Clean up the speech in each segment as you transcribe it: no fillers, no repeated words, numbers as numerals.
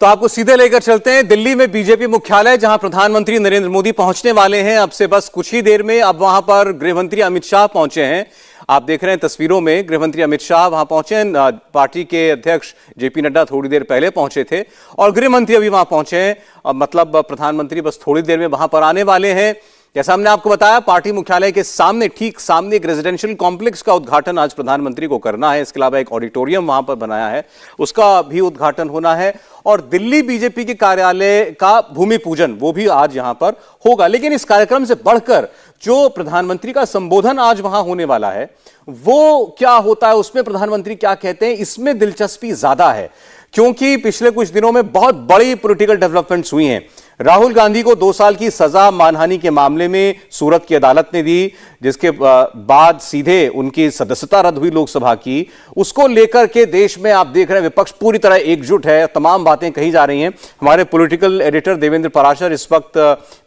तो आपको सीधे लेकर चलते हैं दिल्ली में बीजेपी मुख्यालय, जहां प्रधानमंत्री नरेंद्र मोदी पहुंचने वाले हैं अब से बस कुछ ही देर में। अब वहां पर गृहमंत्री अमित शाह पहुंचे हैं। आप देख रहे हैं तस्वीरों में गृहमंत्री अमित शाह वहां पहुंचे हैं। पार्टी के अध्यक्ष जेपी नड्डा थोड़ी देर पहले पहुंचे थे और गृहमंत्री अभी वहां पहुंचे हैं। मतलब प्रधानमंत्री बस थोड़ी देर में वहां पर आने वाले हैं। जैसा हमने आपको बताया, पार्टी मुख्यालय के सामने, ठीक सामने एक रेजिडेंशियल कॉम्प्लेक्स का उद्घाटन आज प्रधानमंत्री को करना है। इसके अलावा एक ऑडिटोरियम वहां पर बनाया है, उसका भी उद्घाटन होना है। और दिल्ली बीजेपी के कार्यालय का भूमि पूजन वो भी आज यहां पर होगा। लेकिन इस कार्यक्रम से बढ़कर जो प्रधानमंत्री का संबोधन आज वहां होने वाला है, वो क्या होता है, उसमें प्रधानमंत्री क्या कहते हैं, इसमें दिलचस्पी ज्यादा है। क्योंकि पिछले कुछ दिनों में बहुत बड़ी पॉलिटिकल डेवलपमेंट्स हुई हैं। राहुल गांधी को 2 साल की सजा मानहानि के मामले में सूरत की अदालत ने दी, जिसके बाद सीधे उनकी सदस्यता रद्द हुई लोकसभा की। उसको लेकर के देश में आप देख रहे हैं विपक्ष पूरी तरह एकजुट है, तमाम बातें कही जा रही हैं। हमारे पॉलिटिकल एडिटर देवेंद्र पराशर इस वक्त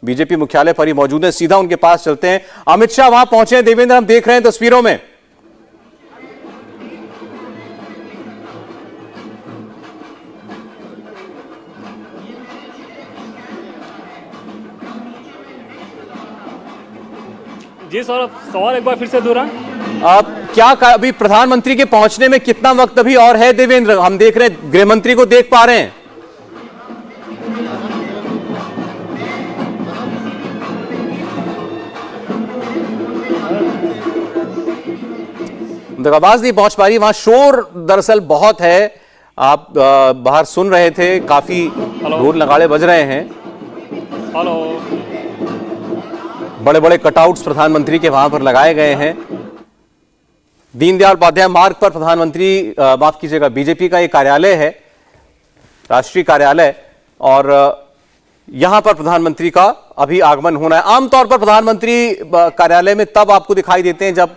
बीजेपी मुख्यालय पर ही मौजूद हैं। सीधा उनके पास चलते हैं। अमित शाह वहां पहुंचे हैं। देवेंद्र, हम देख रहे हैं तस्वीरों में। जी सर, सवाल एक बार फिर से दोहराएं। क्या अभी प्रधानमंत्री के पहुंचने में कितना वक्त अभी और है देवेंद्र? हम देख रहे हैं गृहमंत्री को देख पा रहे हैं। आवाज नहीं पहुंच पा रही, वहां शोर दरअसल बहुत है। आप बाहर सुन रहे थे, काफी ढोल नगाड़े बज रहे हैं। हेलो, बड़े बड़े कटआउट्स प्रधानमंत्री के वहां पर लगाए गए हैं। दीनदयाल उपाध्याय मार्ग पर प्रधानमंत्री, माफ कीजिएगा, बीजेपी का एक कार्यालय है, राष्ट्रीय कार्यालय, और यहां पर प्रधानमंत्री का अभी आगमन होना है। आमतौर पर प्रधानमंत्री कार्यालय में तब आपको दिखाई देते हैं जब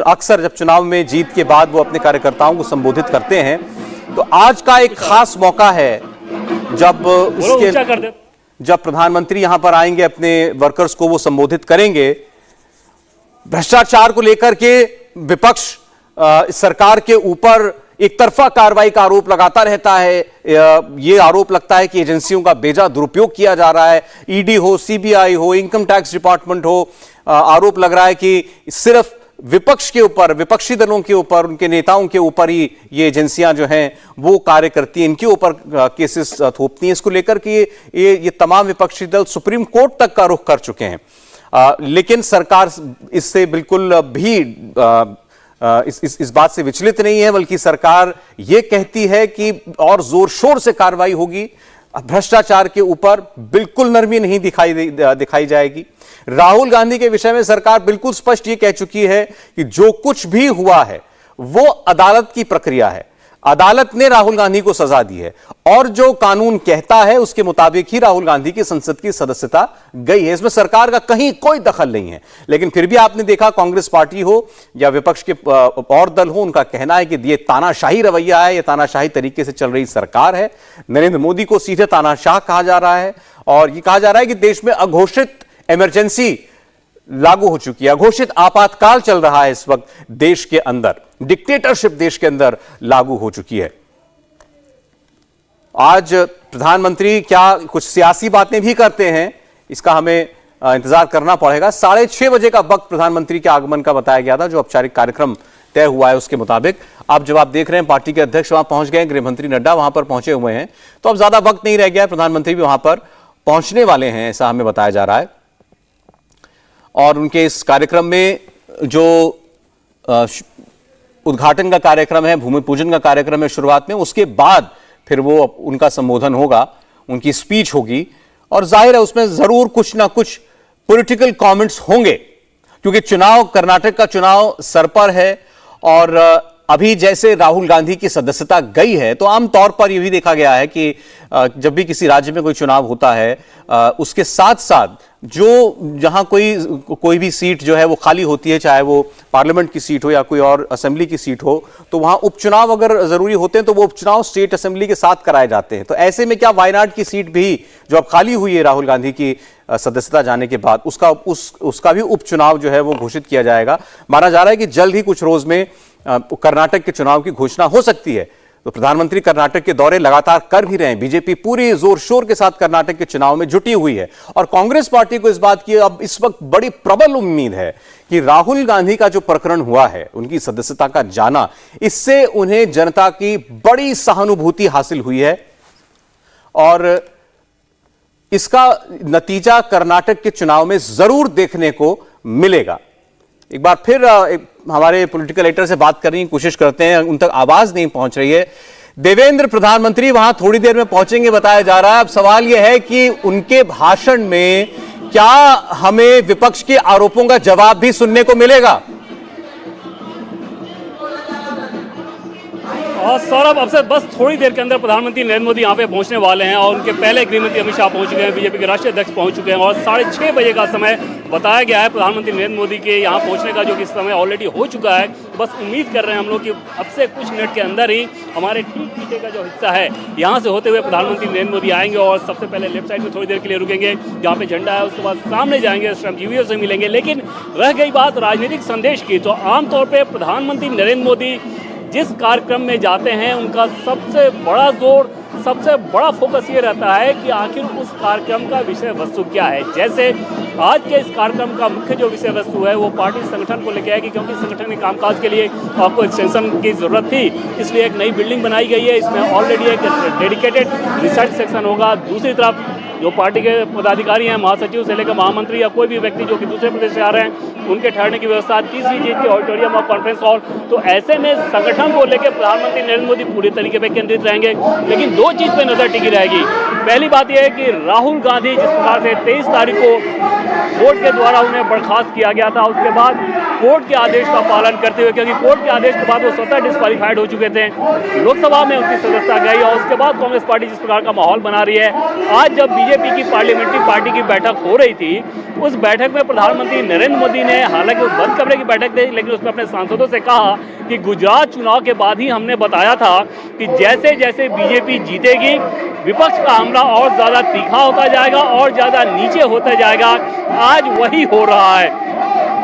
अक्सर जब चुनाव में जीत के बाद वो अपने कार्यकर्ताओं को संबोधित करते हैं। तो आज का एक खास मौका है जब प्रधानमंत्री यहां पर आएंगे, अपने वर्कर्स को वो संबोधित करेंगे। भ्रष्टाचार को लेकर के विपक्ष सरकार के ऊपर एक तरफा कार्रवाई का आरोप लगाता रहता है। ये आरोप लगता है कि एजेंसियों का बेजा दुरुपयोग किया जा रहा है। ईडी हो, सीबीआई हो, इनकम टैक्स डिपार्टमेंट हो, आरोप लग रहा है कि सिर्फ विपक्ष के ऊपर, विपक्षी दलों के ऊपर, उनके नेताओं के ऊपर ही ये एजेंसियां जो हैं वो कार्य करती हैं, इनके ऊपर केसेस थोपती हैं। इसको लेकर के ये तमाम विपक्षी दल सुप्रीम कोर्ट तक का रुख कर चुके हैं। लेकिन सरकार इससे बिल्कुल भी इस बात से विचलित नहीं है, बल्कि सरकार ये कहती है कि और जोर शोर से कार्रवाई होगी। भ्रष्टाचार के ऊपर बिल्कुल नरमी नहीं दिखाई जाएगी। राहुल गांधी के विषय में सरकार बिल्कुल स्पष्ट ये कह चुकी है कि जो कुछ भी हुआ है वो अदालत की प्रक्रिया है। अदालत ने राहुल गांधी को सजा दी है और जो कानून कहता है उसके मुताबिक ही राहुल गांधी की संसद की सदस्यता गई है। इसमें सरकार का कहीं कोई दखल नहीं है। लेकिन फिर भी आपने देखा, कांग्रेस पार्टी हो या विपक्ष के और दल हो, उनका कहना है कि ये तानाशाही रवैया है, ये तानाशाही तरीके से चल रही सरकार है। नरेंद्र मोदी को सीधे तानाशाह कहा जा रहा है और ये कहा जा रहा है कि देश में अघोषित इमरजेंसी लागू हो चुकी है, अघोषित आपातकाल चल रहा है इस वक्त देश के अंदर, डिक्टेटरशिप देश के अंदर लागू हो चुकी है। आज प्रधानमंत्री क्या कुछ सियासी बातें भी करते हैं, इसका हमें इंतजार करना पड़ेगा। 6:30 बजे का वक्त प्रधानमंत्री के आगमन का बताया गया था, जो औपचारिक कार्यक्रम तय हुआ है उसके मुताबिक। अब जब आप देख रहे हैं पार्टी के अध्यक्ष वहां पहुंच गए, गृहमंत्री नड्डा वहां पर पहुंचे हुए हैं, तो अब ज्यादा वक्त नहीं रह गया, प्रधानमंत्री भी वहां पर पहुंचने वाले हैं, ऐसा हमें बताया जा रहा है। और उनके इस कार्यक्रम में जो उद्घाटन का कार्यक्रम है, भूमि पूजन का कार्यक्रम है शुरुआत में, उसके बाद फिर वो उनका संबोधन होगा, उनकी स्पीच होगी और जाहिर है उसमें जरूर कुछ ना कुछ पॉलिटिकल कमेंट्स होंगे, क्योंकि चुनाव, कर्नाटक का चुनाव सर पर है। और अभी जैसे राहुल गांधी की सदस्यता गई है, तो आमतौर पर यह भी देखा गया है कि जब भी किसी राज्य में कोई चुनाव होता है, उसके साथ साथ जो जहां कोई भी सीट जो है वो खाली होती है, चाहे वो पार्लियामेंट की सीट हो या कोई और असेंबली की सीट हो, तो वहां उपचुनाव अगर जरूरी होते हैं तो वो उपचुनाव स्टेट असेंबली के साथ कराए जाते हैं। तो ऐसे में क्या वायनाड की सीट भी जो अब खाली हुई है राहुल गांधी की सदस्यता जाने के बाद, उसका भी उपचुनाव जो है वो घोषित किया जाएगा। माना जा रहा है कि जल्द ही कुछ रोज में कर्नाटक के चुनाव की घोषणा हो सकती है। तो प्रधानमंत्री कर्नाटक के दौरे लगातार कर भी रहे हैं। बीजेपी पूरी जोर शोर के साथ कर्नाटक के चुनाव में जुटी हुई है और कांग्रेस पार्टी को इस बात की अब इस वक्त बड़ी प्रबल उम्मीद है कि राहुल गांधी का जो प्रकरण हुआ है, उनकी सदस्यता का जाना, इससे उन्हें जनता की बड़ी सहानुभूति हासिल हुई है और इसका नतीजा कर्नाटक के चुनाव में जरूर देखने को मिलेगा। एक बार फिर हमारे पॉलिटिकल एडिटर से बात करने की कोशिश करते हैं, उन तक आवाज नहीं पहुंच रही है। देवेंद्र, प्रधानमंत्री वहां थोड़ी देर में पहुंचेंगे बताया जा रहा है। अब सवाल यह है कि उनके भाषण में क्या हमें विपक्ष के आरोपों का जवाब भी सुनने को मिलेगा? और सौरभ, अब से बस थोड़ी देर के अंदर प्रधानमंत्री नरेंद्र मोदी यहाँ पे पहुँचने वाले हैं और उनके पहले गृहमंत्री अमित शाह पहुँच चुके हैं, बीजेपी के राष्ट्रीय अध्यक्ष पहुँच चुके हैं और 6:30 बजे का समय बताया गया है प्रधानमंत्री नरेंद्र मोदी के यहाँ पहुँचने का, जो कि समय ऑलरेडी हो चुका है। बस उम्मीद कर रहे हैं हम लोग कि अब से कुछ मिनट के अंदर ही हमारे ठीक पीछे का जो हिस्सा है, यहाँ से होते हुए प्रधानमंत्री नरेंद्र मोदी आएंगे और सबसे पहले लेफ्ट साइड में थोड़ी देर के लिए रुकेंगे जहाँ पे झंडा है, उसके बाद सामने जाएंगे, श्रमजीवियों से मिलेंगे। लेकिन रह गई बात राजनीतिक संदेश की, तो आमतौर पर प्रधानमंत्री नरेंद्र मोदी जिस कार्यक्रम में जाते हैं उनका सबसे बड़ा जोर, सबसे बड़ा फोकस ये रहता है कि आखिर उस कार्यक्रम का विषय वस्तु क्या है। जैसे आज के इस कार्यक्रम का मुख्य जो विषय वस्तु है वो पार्टी संगठन को लेकर आएगी, क्योंकि संगठन के कामकाज के लिए आपको एक्सटेंशन की ज़रूरत थी, इसलिए एक नई बिल्डिंग बनाई गई है। इसमें ऑलरेडी एक डेडिकेटेड रिसर्च सेक्शन होगा। दूसरी तरफ जो पार्टी के पदाधिकारी हैं, महासचिव से लेकर महामंत्री या कोई भी व्यक्ति जो कि दूसरे प्रदेश से आ रहे हैं, उनके ठहरने की व्यवस्था, तीसरी चीज़ की ऑडिटोरियम और कॉन्फ्रेंस हॉल। तो ऐसे में संगठन को लेकर प्रधानमंत्री नरेंद्र मोदी पूरी तरीके पे केंद्रित रहेंगे। लेकिन दो चीज़ पे नज़र टिकी रहेगी। पहली बात यह है कि राहुल गांधी जिस प्रकार से 23 तारीख को कोर्ट के द्वारा उन्हें बर्खास्त किया गया था, उसके बाद कोर्ट के आदेश का पालन करते हुए, क्योंकि कोर्ट के आदेश के बाद वो स्वतः डिस्क्वालीफाइड हो चुके थे, लोकसभा में उनकी सदस्यता गई और उसके बाद कांग्रेस पार्टी जिस प्रकार का माहौल बना रही है, आज जब बीजेपी की पार्लियामेंट्री पार्टी की बैठक हो रही थी, उस बैठक में प्रधानमंत्री नरेंद्र मोदी ने, हालांकि वो बंद कमरे की बैठक थी, लेकिन उसमें अपने सांसदों से कहा कि गुजरात चुनाव के बाद ही हमने बताया था कि जैसे जैसे बीजेपी जीतेगी विपक्ष का हमला और ज़्यादा तीखा होता जाएगा और ज़्यादा नीचे होता जाएगा। आज वही हो रहा है।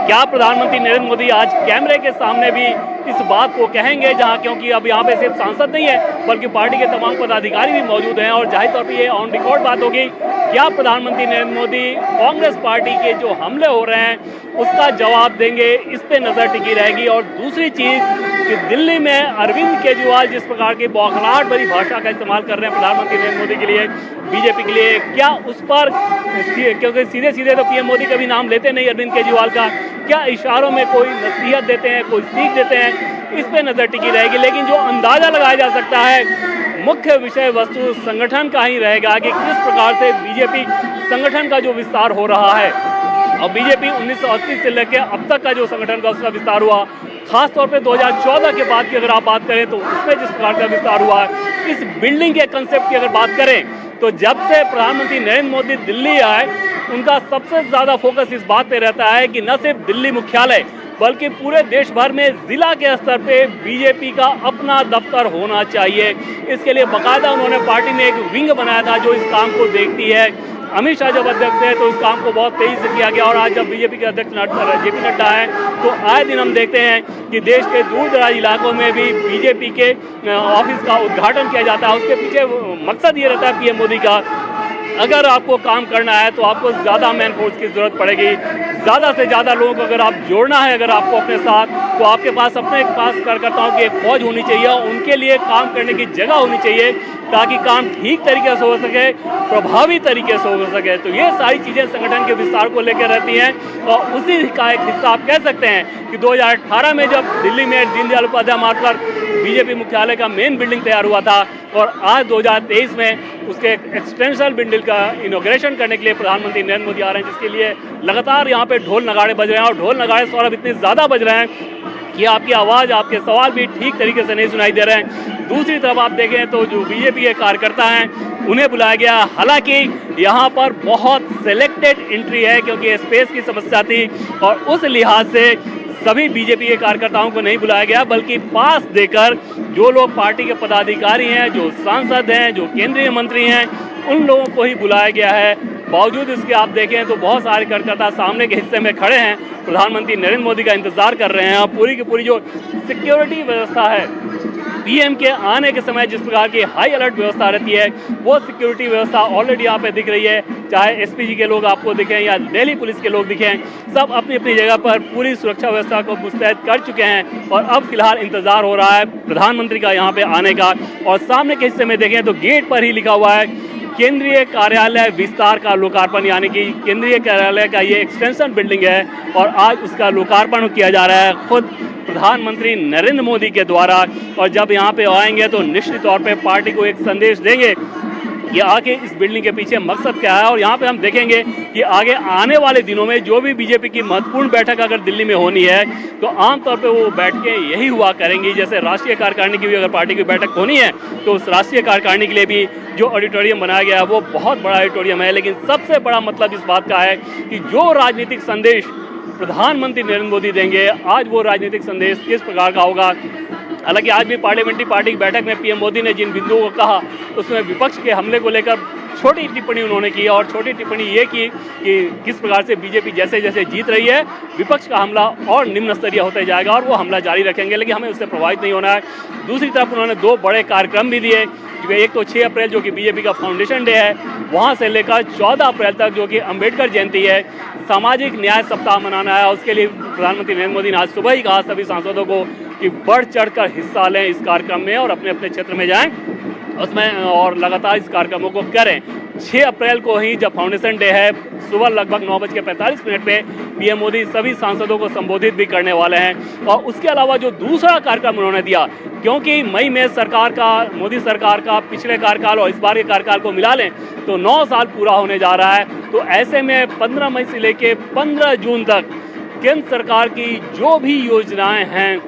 क्या प्रधानमंत्री नरेंद्र मोदी आज कैमरे के सामने भी इस बात को कहेंगे, जहां क्योंकि अब यहाँ पे सिर्फ सांसद नहीं है बल्कि पार्टी के तमाम पदाधिकारी भी मौजूद हैं और जाहिर तौर पर ये ऑन रिकॉर्ड बात होगी, क्या प्रधानमंत्री नरेंद्र मोदी कांग्रेस पार्टी के जो हमले हो रहे हैं उसका जवाब देंगे, इस पे नज़र टिकी रहेगी। और दूसरी चीज़ कि दिल्ली में अरविंद केजरीवाल जिस प्रकार की बौखलाहट भरी भाषा का इस्तेमाल कर रहे हैं प्रधानमंत्री नरेंद्र मोदी के लिए, बीजेपी के लिए, क्या उस पर, क्योंकि सीधे सीधे तो पीएम मोदी कभी नाम लेते नहीं अरविंद केजरीवाल का, क्या इशारों में कोई नसीहत देते हैं, कोई सीख देते हैं, इस पे नज़र टिकी रहेगी। लेकिन जो अंदाज़ा लगाया जा सकता है मुख्य विषय वस्तु संगठन का ही रहेगा कि किस प्रकार से बीजेपी संगठन का जो विस्तार हो रहा है। और बीजेपी 1980 से लेकर अब तक का जो संगठन का उसका विस्तार हुआ, खासतौर पे 2014 के बाद की अगर आप बात करें तो उसमें जिस प्रकार का विस्तार हुआ है, इस बिल्डिंग के कंसेप्ट की अगर बात करें तो जब से प्रधानमंत्री नरेंद्र मोदी दिल्ली आए उनका सबसे ज़्यादा फोकस इस बात पे रहता है कि न सिर्फ दिल्ली मुख्यालय बल्कि पूरे देश भर में जिला के स्तर पे बीजेपी का अपना दफ्तर होना चाहिए। इसके लिए बाकायदा उन्होंने पार्टी ने एक विंग बनाया था जो इस काम को देखती है। अमित शाह जब अध्यक्ष थे तो इस काम को बहुत तेजी से किया गया और आज जब बीजेपी के अध्यक्ष जेपी नड्डा हैं तो आए दिन हम देखते हैं कि देश के दूर दराज इलाकों में भी बीजेपी के ऑफिस का उद्घाटन किया जाता है। उसके पीछे मकसद ये रहता है पीएम मोदी का, अगर आपको काम करना है तो आपको ज़्यादा मैन फोर्स की ज़रूरत पड़ेगी, ज़्यादा से ज़्यादा लोगों को अगर आप जोड़ना है अगर आपको अपने साथ, तो आपके पास अपने पास कार्यकर्ताओं की एक फौज होनी चाहिए और उनके लिए काम करने की जगह होनी चाहिए ताकि काम ठीक तरीके से हो सके, प्रभावी तरीके से हो सके। तो ये सारी चीज़ें संगठन के विस्तार को लेकर रहती हैं और उसी का एक हिस्सा आप कह सकते हैं कि 2018 में जब दिल्ली में दीनदयाल उपाध्याय मार्ग पर बीजेपी मुख्यालय का मेन बिल्डिंग तैयार हुआ था और आज 2023 में उसके एक्सटेंशन बिल्डिंग का इनॉग्रेशन करने के लिए प्रधानमंत्री नरेंद्र मोदी आ रहे हैं, जिसके लिए लगातार यहाँ पे ढोल नगाड़े बज रहे हैं और ढोल नगाड़े सौरभ इतने ज़्यादा बज रहे हैं कि आपकी आवाज़, आपके सवाल भी ठीक तरीके से नहीं सुनाई दे रहे हैं। दूसरी तरफ आप देखें तो जो बीजेपी के कार्यकर्ता हैं उन्हें बुलाया गया, हालांकि यहाँ पर बहुत सिलेक्टेड एंट्री है क्योंकि स्पेस की समस्या थी और उस लिहाज से सभी बीजेपी के कार्यकर्ताओं को नहीं बुलाया गया बल्कि पास देकर जो लोग पार्टी के पदाधिकारी हैं, जो सांसद हैं, जो केंद्रीय मंत्री हैं, उन लोगों को ही बुलाया गया है। बावजूद इसके आप देखें तो बहुत सारे कार्यकर्ता सामने के हिस्से में खड़े हैं, प्रधानमंत्री नरेंद्र मोदी का इंतजार कर रहे हैं और पूरी की पूरी जो सिक्योरिटी व्यवस्था है पीएम के आने के समय जिस प्रकार की हाई अलर्ट व्यवस्था रहती है, वो सिक्योरिटी व्यवस्था ऑलरेडी यहाँ पे दिख रही है। चाहे एसपीजी के लोग आपको दिखें या दिल्ली पुलिस के लोग दिखें, सब अपनी अपनी जगह पर पूरी सुरक्षा व्यवस्था को मुस्तैद कर चुके हैं और अब फिलहाल इंतजार हो रहा है प्रधानमंत्री का यहाँ पे आने का। और सामने के हिस्से में देखें तो गेट पर ही लिखा हुआ है केंद्रीय कार्यालय विस्तार का लोकार्पण, यानी कि केंद्रीय कार्यालय का ये एक्सटेंशन बिल्डिंग है और आज उसका लोकार्पण किया जा रहा है खुद प्रधानमंत्री नरेंद्र मोदी के द्वारा। और जब यहाँ पे आएंगे तो निश्चित तौर पे पार्टी को एक संदेश देंगे कि आगे इस बिल्डिंग के पीछे मकसद क्या है। और यहाँ पे हम देखेंगे कि आगे आने वाले दिनों में जो भी बीजेपी की महत्वपूर्ण बैठक अगर दिल्ली में होनी है तो आमतौर पे वो बैठकें यही हुआ करेंगी। जैसे राष्ट्रीय कार्यकारिणी की भी अगर पार्टी की बैठक होनी है तो उस राष्ट्रीय कार्यकारिणी के लिए भी जो ऑडिटोरियम बनाया गया है वो बहुत बड़ा ऑडिटोरियम है। लेकिन सबसे बड़ा मतलब इस बात का है कि जो राजनीतिक संदेश प्रधानमंत्री नरेंद्र मोदी देंगे, आज वो राजनीतिक संदेश किस प्रकार का होगा। हालांकि आज भी पार्लियामेंट्री पार्टी की बैठक में पीएम मोदी ने जिन बिंदुओं को कहा उसमें विपक्ष के हमले को लेकर छोटी टिप्पणी उन्होंने की और छोटी टिप्पणी ये की कि किस प्रकार से बीजेपी जैसे जैसे जीत रही है विपक्ष का हमला और निम्न स्तरीय होता जाएगा और वो हमला जारी रखेंगे, लेकिन हमें उससे प्रभावित नहीं होना है। दूसरी तरफ उन्होंने दो बड़े कार्यक्रम भी दिए। एक तो 6 अप्रैल जो कि बीजेपी का फाउंडेशन डे है, वहाँ से लेकर 14 अप्रैल तक जो कि अंबेडकर जयंती है, सामाजिक न्याय सप्ताह मनाना है। उसके लिए प्रधानमंत्री नरेंद्र मोदी ने आज सुबह ही कहा सभी सांसदों को कि बढ़ चढ़कर हिस्सा लें इस कार्यक्रम में और अपने अपने क्षेत्र में जाएं उसमें और लगातार इस कार्यक्रमों को करें। 6 अप्रैल को ही जब फाउंडेशन डे है, सुबह लगभग 9:45 पे पीएम मोदी सभी सांसदों को संबोधित भी करने वाले हैं। और उसके अलावा जो दूसरा कार्यक्रम उन्होंने दिया, क्योंकि मई में सरकार का, मोदी सरकार का पिछले कार्यकाल और इस बार के कार्यकाल को मिला लें तो 9 साल पूरा होने जा रहा है। तो ऐसे में 15 मई से लेके 15 जून तक केंद्र सरकार की जो भी योजनाएं हैं,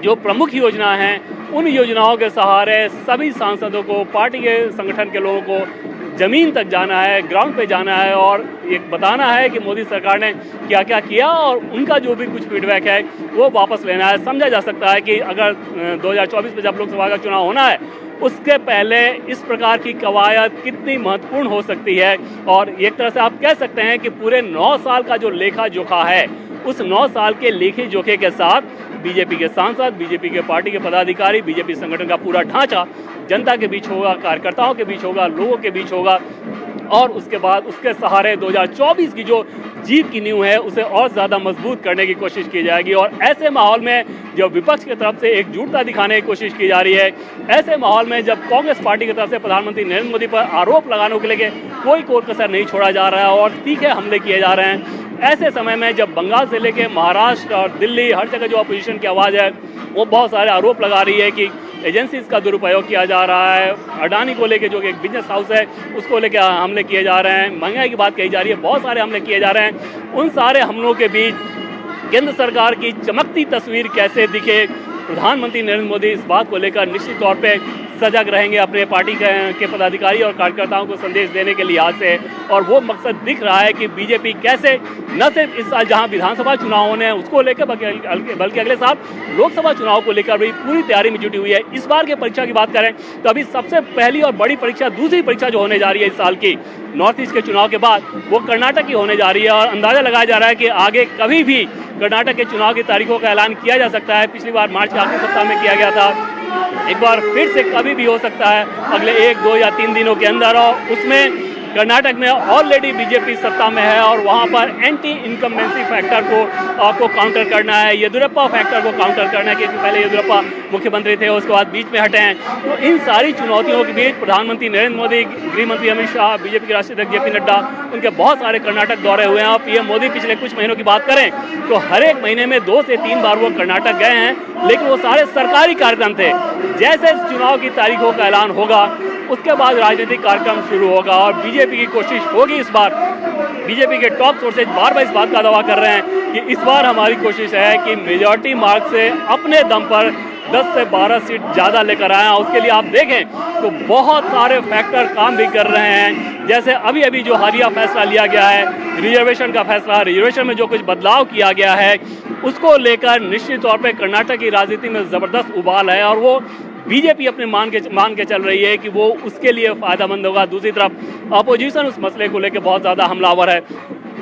जो प्रमुख योजनाएं हैं, उन योजनाओं के सहारे सभी सांसदों को, पार्टी के संगठन के लोगों को जमीन तक जाना है, ग्राउंड पे जाना है और ये बताना है कि मोदी सरकार ने क्या क्या किया और उनका जो भी कुछ फीडबैक है वो वापस लेना है। समझा जा सकता है कि अगर 2024 में जब लोकसभा का चुनाव होना है उसके पहले इस प्रकार की कवायद कितनी महत्वपूर्ण हो सकती है। और एक तरह से आप कह सकते हैं कि पूरे 9 साल का जो लेखा जोखा है, उस 9 साल के लेखे जोखे के साथ बीजेपी के सांसद, बीजेपी के पार्टी के पदाधिकारी, बीजेपी संगठन का पूरा ढांचा जनता के बीच होगा, कार्यकर्ताओं के बीच होगा, लोगों के बीच होगा और उसके बाद उसके सहारे 2024 की जो जीत की नींव है उसे और ज़्यादा मजबूत करने की कोशिश की जाएगी। और ऐसे माहौल में जब विपक्ष की तरफ से एकजुटता दिखाने की कोशिश की जा रही है, ऐसे माहौल में जब कांग्रेस पार्टी की तरफ से प्रधानमंत्री नरेंद्र मोदी पर आरोप लगाने के लिए कोई कोर कसर नहीं छोड़ा जा रहा है और तीखे हमले किए जा रहे हैं, ऐसे समय में जब बंगाल से लेकर महाराष्ट्र और दिल्ली हर जगह जो अपोजिशन की आवाज़ है वो बहुत सारे आरोप लगा रही है कि एजेंसीज का दुरुपयोग किया जा रहा है, अडानी को लेके जो कि एक बिजनेस हाउस है उसको लेके हमले किए जा रहे हैं, महंगाई की बात कही जा रही है, बहुत सारे हमले किए जा रहे हैं। उन सारे हमलों के बीच केंद्र सरकार की चमकती तस्वीर कैसे दिखे, प्रधानमंत्री नरेंद्र मोदी इस बात को लेकर निश्चित तौर पे सजग रहेंगे अपने पार्टी के पदाधिकारी और कार्यकर्ताओं को संदेश देने के लिहाज से। और वो मकसद दिख रहा है कि बीजेपी कैसे न सिर्फ इस साल जहां विधानसभा चुनाव होने हैं उसको लेकर बल्कि अगले साल लोकसभा चुनाव को लेकर भी पूरी तैयारी में जुटी हुई है। इस बार की परीक्षा की बात करें तो अभी सबसे पहली और बड़ी परीक्षा, दूसरी परीक्षा जो होने जा रही है इस साल की नॉर्थ ईस्ट के चुनाव के बाद, वो कर्नाटक की होने जा रही है। और अंदाजा लगाया जा रहा है कि आगे कभी भी कर्नाटक के चुनाव की तारीखों का ऐलान किया जा सकता है। पिछली बार मार्च के आखिरी सप्ताह में किया गया था, एक बार फिर से कभी भी हो सकता है अगले 1, 2 या 3 दिनों के अंदर। और उसमें कर्नाटक में ऑलरेडी बीजेपी सत्ता में है और वहाँ पर एंटी इनकम्बेंसी फैक्टर को आपको काउंटर करना है, येदियुरप्पा फैक्टर को काउंटर करना है, क्योंकि पहले येदियुरप्पा मुख्यमंत्री थे, उसके बाद बीच में हटे हैं। तो इन सारी चुनौतियों के बीच प्रधानमंत्री नरेंद्र मोदी, गृह मंत्री अमित शाह, बीजेपी के राष्ट्रीय अध्यक्ष जेपी नड्डा, उनके बहुत सारे कर्नाटक दौरे हुए हैं। और पीएम मोदी पिछले कुछ महीनों की बात करें तो हर एक महीने में 2 से 3 बार वो कर्नाटक गए हैं, लेकिन वो सारे सरकारी कार्यक्रम थे। जैसे इस चुनाव की तारीखों का ऐलान होगा उसके बाद राजनीतिक कार्यक्रम शुरू होगा और बीजेपी की कोशिश होगी इस बार, बीजेपी के टॉप सोर्सेज बार बार इस बात का दावा कर रहे हैं कि इस बार हमारी कोशिश है कि मेजॉरिटी मार्क से अपने दम पर 10 से 12 सीट ज़्यादा लेकर आए। उसके लिए आप देखें तो बहुत सारे फैक्टर काम भी कर रहे हैं। जैसे अभी अभी जो हालिया फैसला लिया गया है, रिजर्वेशन का फैसला, रिजर्वेशन में जो कुछ बदलाव किया गया है उसको लेकर निश्चित तौर पर कर्नाटक की राजनीति में ज़बरदस्त उबाल है और वो बीजेपी अपने मान के चल रही है कि वो उसके लिए फ़ायदेमंद होगा। दूसरी तरफ अपोजिशन उस मसले को लेकर बहुत ज़्यादा हमलावर है।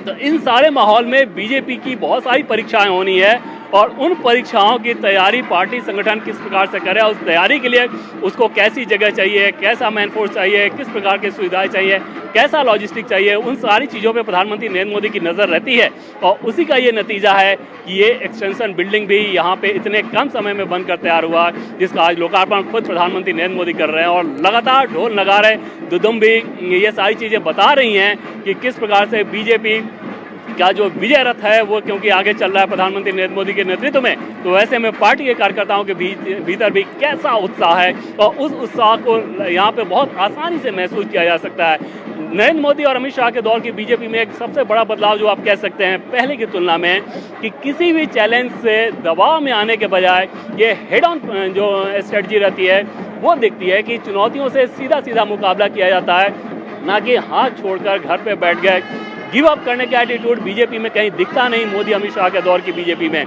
तो इन सारे माहौल में बीजेपी की बहुत सारी परीक्षाएं होनी है और उन परीक्षाओं की तैयारी पार्टी संगठन किस प्रकार से करे, उस तैयारी के लिए उसको कैसी जगह चाहिए, कैसा मैनफोर्स चाहिए, किस प्रकार की सुविधाएं चाहिए, कैसा लॉजिस्टिक चाहिए, उन सारी चीज़ों पे प्रधानमंत्री नरेंद्र मोदी की नज़र रहती है। और उसी का ये नतीजा है कि ये एक्सटेंशन बिल्डिंग भी यहाँ पे इतने कम समय में बनकर तैयार हुआ, जिसका आज लोकार्पण खुद प्रधानमंत्री नरेंद्र मोदी कर रहे हैं। और लगातार ढोल नगाड़े दुदुम भी ये सारी चीज़ें बता रही हैं कि किस प्रकार से बीजेपी का जो विजय रथ है वो क्योंकि आगे चल रहा है प्रधानमंत्री नरेंद्र मोदी के नेतृत्व में, तो वैसे में पार्टी के कार्यकर्ताओं के भीतर भी कैसा उत्साह है और उस उत्साह को यहाँ पे बहुत आसानी से महसूस किया जा सकता है। नरेंद्र मोदी और अमित शाह के दौर की बीजेपी में एक सबसे बड़ा बदलाव जो आप कह सकते हैं पहले की तुलना में, कि किसी भी चैलेंज से दबाव में आने के बजाय ये हेड ऑन जो स्ट्रेटजी रहती है वो दिखती है कि चुनौतियों से सीधा सीधा मुकाबला किया जाता है, ना कि हाथ छोड़कर घर पे बैठ गए। गिव अप करने का एटीट्यूड बीजेपी में कहीं दिखता नहीं, मोदी अमित शाह के दौर की बीजेपी में।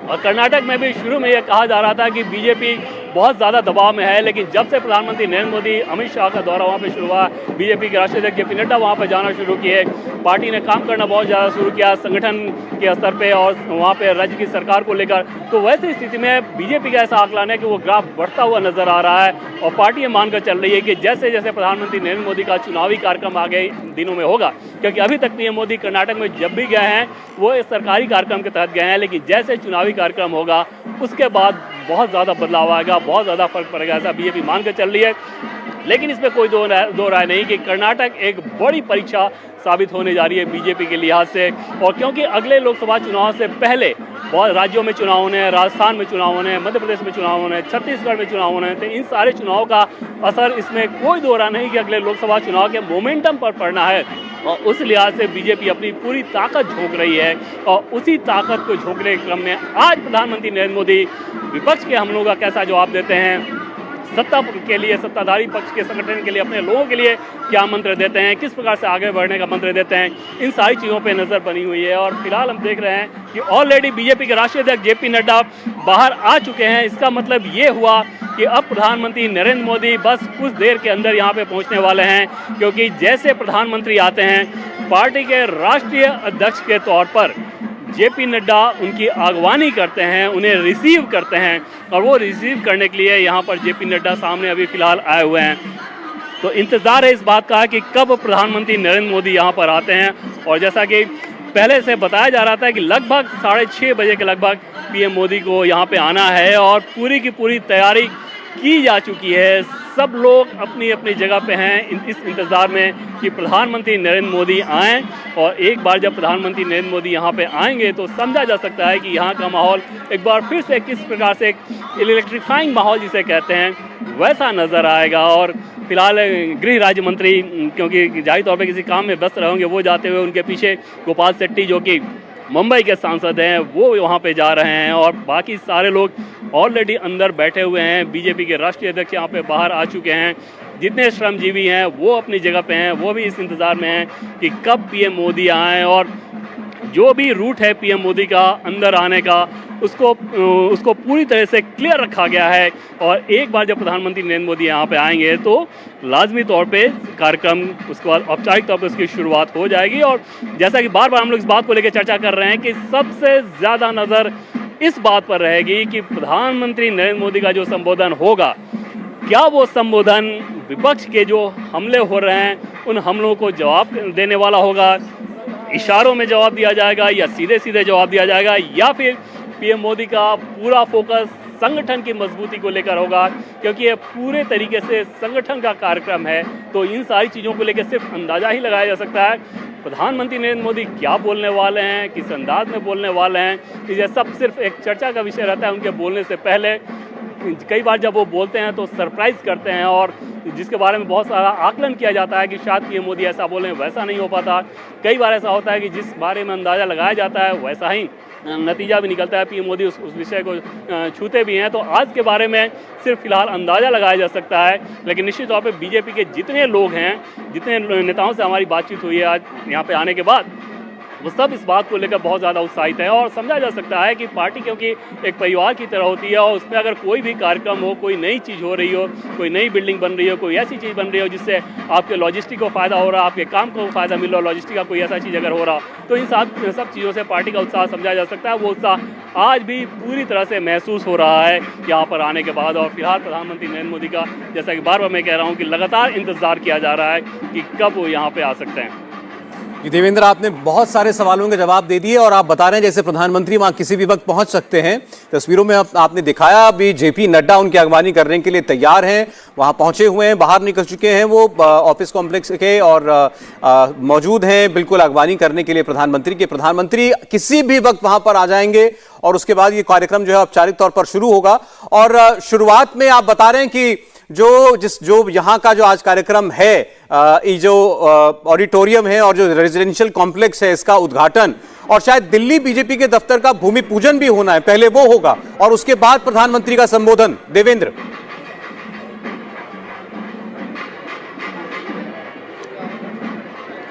और कर्नाटक में भी शुरू में यह कहा जा रहा था कि बीजेपी बहुत ज़्यादा दबाव में है, लेकिन जब से प्रधानमंत्री नरेंद्र मोदी अमित शाह का दौरा वहाँ पे शुरू हुआ, बीजेपी के राष्ट्रीय अध्यक्ष जेपी नड्डा वहाँ पे जाना शुरू किए, पार्टी ने काम करना बहुत ज़्यादा शुरू किया संगठन के स्तर पे और वहाँ पे राज्य की सरकार को लेकर, तो वैसी स्थिति में बीजेपी का ऐसा आकलन है कि वो ग्राफ बढ़ता हुआ नजर आ रहा है। और पार्टी ये मानकर चल रही है कि जैसे जैसे प्रधानमंत्री नरेंद्र मोदी का चुनावी कार्यक्रम आगे दिनों में होगा, क्योंकि अभी तक पीएम मोदी कर्नाटक में जब भी गए हैं वो इस सरकारी कार्यक्रम के तहत गए हैं, लेकिन जैसे चुनावी कार्यक्रम होगा उसके बाद बहुत ज़्यादा बदलाव आएगा, बहुत ज़्यादा फर्क पड़ेगा, ऐसा बीजेपी मान कर चल रही है। लेकिन इसमें कोई दो राय नहीं कि कर्नाटक एक बड़ी परीक्षा साबित होने जा रही है बीजेपी के लिहाज से। और क्योंकि अगले लोकसभा चुनाव से पहले बहुत राज्यों में चुनाव होने हैं, राजस्थान में चुनाव होने हैं, मध्य प्रदेश में चुनाव होने हैं, छत्तीसगढ़ में चुनाव होने हैं, तो इन सारे चुनाव का असर इसमें कोई दो राय नहीं कि अगले लोकसभा चुनाव के मोमेंटम पर पड़ना है। और उस लिहाज से बीजेपी अपनी पूरी ताकत झोंक रही है और उसी ताकत को झोंकने के क्रम में आज प्रधानमंत्री नरेंद्र मोदी विपक्ष के हमलों का कैसा जवाब देते हैं, सत्ता के लिए, सत्ताधारी पक्ष के संगठन के लिए, अपने लोगों के लिए क्या मंत्र देते हैं, किस प्रकार से आगे बढ़ने का मंत्र देते हैं, इन सारी चीज़ों पे नज़र बनी हुई है। और फिलहाल हम देख रहे हैं कि ऑलरेडी बीजेपी के राष्ट्रीय अध्यक्ष जेपी नड्डा बाहर आ चुके हैं। इसका मतलब ये हुआ कि अब प्रधानमंत्री नरेंद्र मोदी बस कुछ देर के अंदर यहाँ पे पहुँचने वाले हैं, क्योंकि जैसे प्रधानमंत्री आते हैं पार्टी के राष्ट्रीय अध्यक्ष के तौर पर जेपी नड्डा उनकी अगवानी करते हैं, उन्हें रिसीव करते हैं, और वो रिसीव करने के लिए यहाँ पर जेपी नड्डा सामने अभी फिलहाल आए हुए हैं। तो इंतज़ार है इस बात का कि कब प्रधानमंत्री नरेंद्र मोदी यहाँ पर आते हैं। और जैसा कि पहले से बताया जा रहा था कि लगभग 6:30 बजे के लगभग पीएम मोदी को यहाँ पे आना है और पूरी की पूरी तैयारी की जा चुकी है। सब लोग अपनी अपनी जगह पे हैं इस इंतज़ार में कि प्रधानमंत्री नरेंद्र मोदी आएँ। और एक बार जब प्रधानमंत्री नरेंद्र मोदी यहाँ पे आएंगे तो समझा जा सकता है कि यहाँ का माहौल एक बार फिर से किस प्रकार से एक इलेक्ट्रीफाइंग माहौल जिसे कहते हैं वैसा नज़र आएगा। और फिलहाल गृह राज्य मंत्री क्योंकि जाहिर तौर पे किसी काम में व्यस्त रहेंगे, वो जाते हुए उनके पीछे गोपाल शेट्टी जो कि मुंबई के सांसद हैं वो वहाँ पे जा रहे हैं, और बाकी सारे लोग ऑलरेडी अंदर बैठे हुए हैं। बीजेपी के राष्ट्रीय अध्यक्ष यहाँ पे बाहर आ चुके हैं। जितने श्रमजीवी हैं वो अपनी जगह पे हैं, वो भी इस इंतज़ार में हैं कि कब पीएम मोदी आएँ। और जो भी रूट है पीएम मोदी का अंदर आने का उसको पूरी तरह से क्लियर रखा गया है। और एक बार जब प्रधानमंत्री नरेंद्र मोदी यहाँ पे आएंगे तो लाजमी तौर पे कार्यक्रम उसके बाद औपचारिक तौर पे उसकी शुरुआत हो जाएगी। और जैसा कि बार बार हम लोग इस बात को लेकर चर्चा कर रहे हैं कि सबसे ज़्यादा नज़र इस बात पर रहेगी कि प्रधानमंत्री नरेंद्र मोदी का जो संबोधन होगा, क्या वो संबोधन विपक्ष के जो हमले हो रहे हैं उन हमलों को जवाब देने वाला होगा, इशारों में जवाब दिया जाएगा या सीधे सीधे जवाब दिया जाएगा, या फिर पीएम मोदी का पूरा फोकस संगठन की मजबूती को लेकर होगा, क्योंकि ये पूरे तरीके से संगठन का कार्यक्रम है। तो इन सारी चीज़ों को लेकर सिर्फ अंदाज़ा ही लगाया जा सकता है प्रधानमंत्री नरेंद्र मोदी क्या बोलने वाले हैं, किस अंदाज में बोलने वाले हैं। ये सब सिर्फ एक चर्चा का विषय रहता है उनके बोलने से पहले। कई बार जब वो बोलते हैं तो सरप्राइज़ करते हैं, और जिसके बारे में बहुत सारा आकलन किया जाता है कि शायद पीएम मोदी ऐसा बोलें, वैसा नहीं हो पाता। कई बार ऐसा होता है कि जिस बारे में अंदाज़ा लगाया जाता है वैसा ही नतीजा भी निकलता है, पीएम मोदी उस विषय को छूते भी हैं। तो आज के बारे में सिर्फ फिलहाल अंदाज़ा लगाया जा सकता है, लेकिन निश्चित तौर पे बीजेपी के जितने लोग हैं, जितने नेताओं से हमारी बातचीत हुई है आज यहाँ पे आने के बाद, वो सब इस बात को लेकर बहुत ज़्यादा उत्साहित है और समझा जा सकता है कि पार्टी क्योंकि एक परिवार की तरह होती है और उसमें अगर कोई भी कार्यक्रम हो, कोई नई चीज़ हो रही हो, कोई नई बिल्डिंग बन रही हो, कोई ऐसी चीज़ बन रही हो जिससे आपके लॉजिस्टिक को फ़ायदा हो रहा, आपके काम को फ़ायदा मिल रहा, लॉजिस्टिक का कोई ऐसा चीज़ अगर हो रहा, तो इन सब चीज़ों से पार्टी का उत्साह समझा जा सकता है। वो उत्साह आज भी पूरी तरह से महसूस हो रहा है यहाँ पर आने के बाद। और फिलहाल प्रधानमंत्री नरेंद्र मोदी का, जैसा कि बार बार मैं कह रहा हूँ, कि लगातार इंतज़ार किया जा रहा है कि कब वो यहाँ पर आ सकते हैं। देवेंद्र, आपने बहुत सारे सवालों के जवाब दे दिए और आप बता रहे हैं जैसे प्रधानमंत्री वहां किसी भी वक्त पहुंच सकते हैं। तस्वीरों में आपने दिखाया, अभी जेपी नड्डा उनकी अगवानी करने के लिए तैयार हैं, वहां पहुंचे हुए हैं, बाहर निकल चुके हैं वो ऑफिस कॉम्प्लेक्स के और मौजूद हैं बिल्कुल अगवानी करने के लिए प्रधानमंत्री के। प्रधानमंत्री किसी भी वक्त वहां पर आ जाएंगे और उसके बाद ये कार्यक्रम जो है औपचारिक तौर पर शुरू होगा। और शुरुआत में आप बता रहे हैं कि जो यहाँ का जो आज कार्यक्रम है, ये जो ऑडिटोरियम है और जो रेजिडेंशियल कॉम्प्लेक्स है, इसका उद्घाटन और शायद दिल्ली बीजेपी के दफ्तर का भूमि पूजन भी होना है, पहले वो होगा और उसके बाद प्रधानमंत्री का संबोधन। देवेंद्र,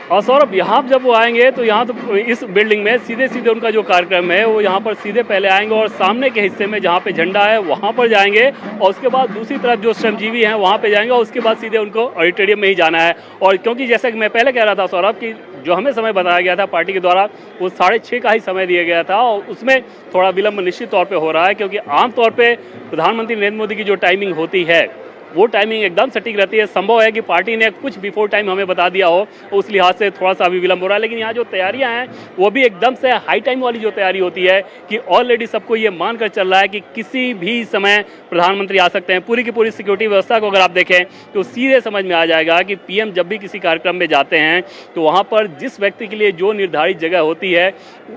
और सौरभ, यहाँ जब वो आएंगे तो यहाँ तो इस बिल्डिंग में सीधे उनका जो कार्यक्रम है वो यहाँ पर सीधे पहले आएंगे और सामने के हिस्से में जहाँ पे झंडा है वहाँ पर जाएंगे और उसके बाद दूसरी तरफ जो श्रमजीवी हैं वहाँ पे जाएंगे और उसके बाद सीधे उनको ऑडिटोरियम में ही जाना है। और क्योंकि जैसा कि मैं पहले कह रहा था सौरभ कि जो हमें समय बताया गया था पार्टी के द्वारा वो 6:30 का ही समय दिया गया था और उसमें थोड़ा विलम्ब निश्चित तौर पर हो रहा है, क्योंकि आमतौर पर प्रधानमंत्री नरेंद्र मोदी की जो टाइमिंग होती है वो टाइमिंग एकदम सटीक रहती है। संभव है कि पार्टी ने कुछ बिफोर टाइम हमें बता दिया हो, उस लिहाज से थोड़ा सा अभी विलम्ब हो रहा है। लेकिन यहाँ जो तैयारियां हैं वो भी एकदम से हाई टाइम वाली जो तैयारी होती है कि ऑलरेडी सबको ये मानकर चल रहा है कि किसी भी समय प्रधानमंत्री आ सकते हैं। पूरी की पूरी सिक्योरिटी व्यवस्था को अगर आप देखें तो सीधे समझ में आ जाएगा कि पीएम जब भी किसी कार्यक्रम में जाते हैं तो वहाँ पर जिस व्यक्ति के लिए जो निर्धारित जगह होती है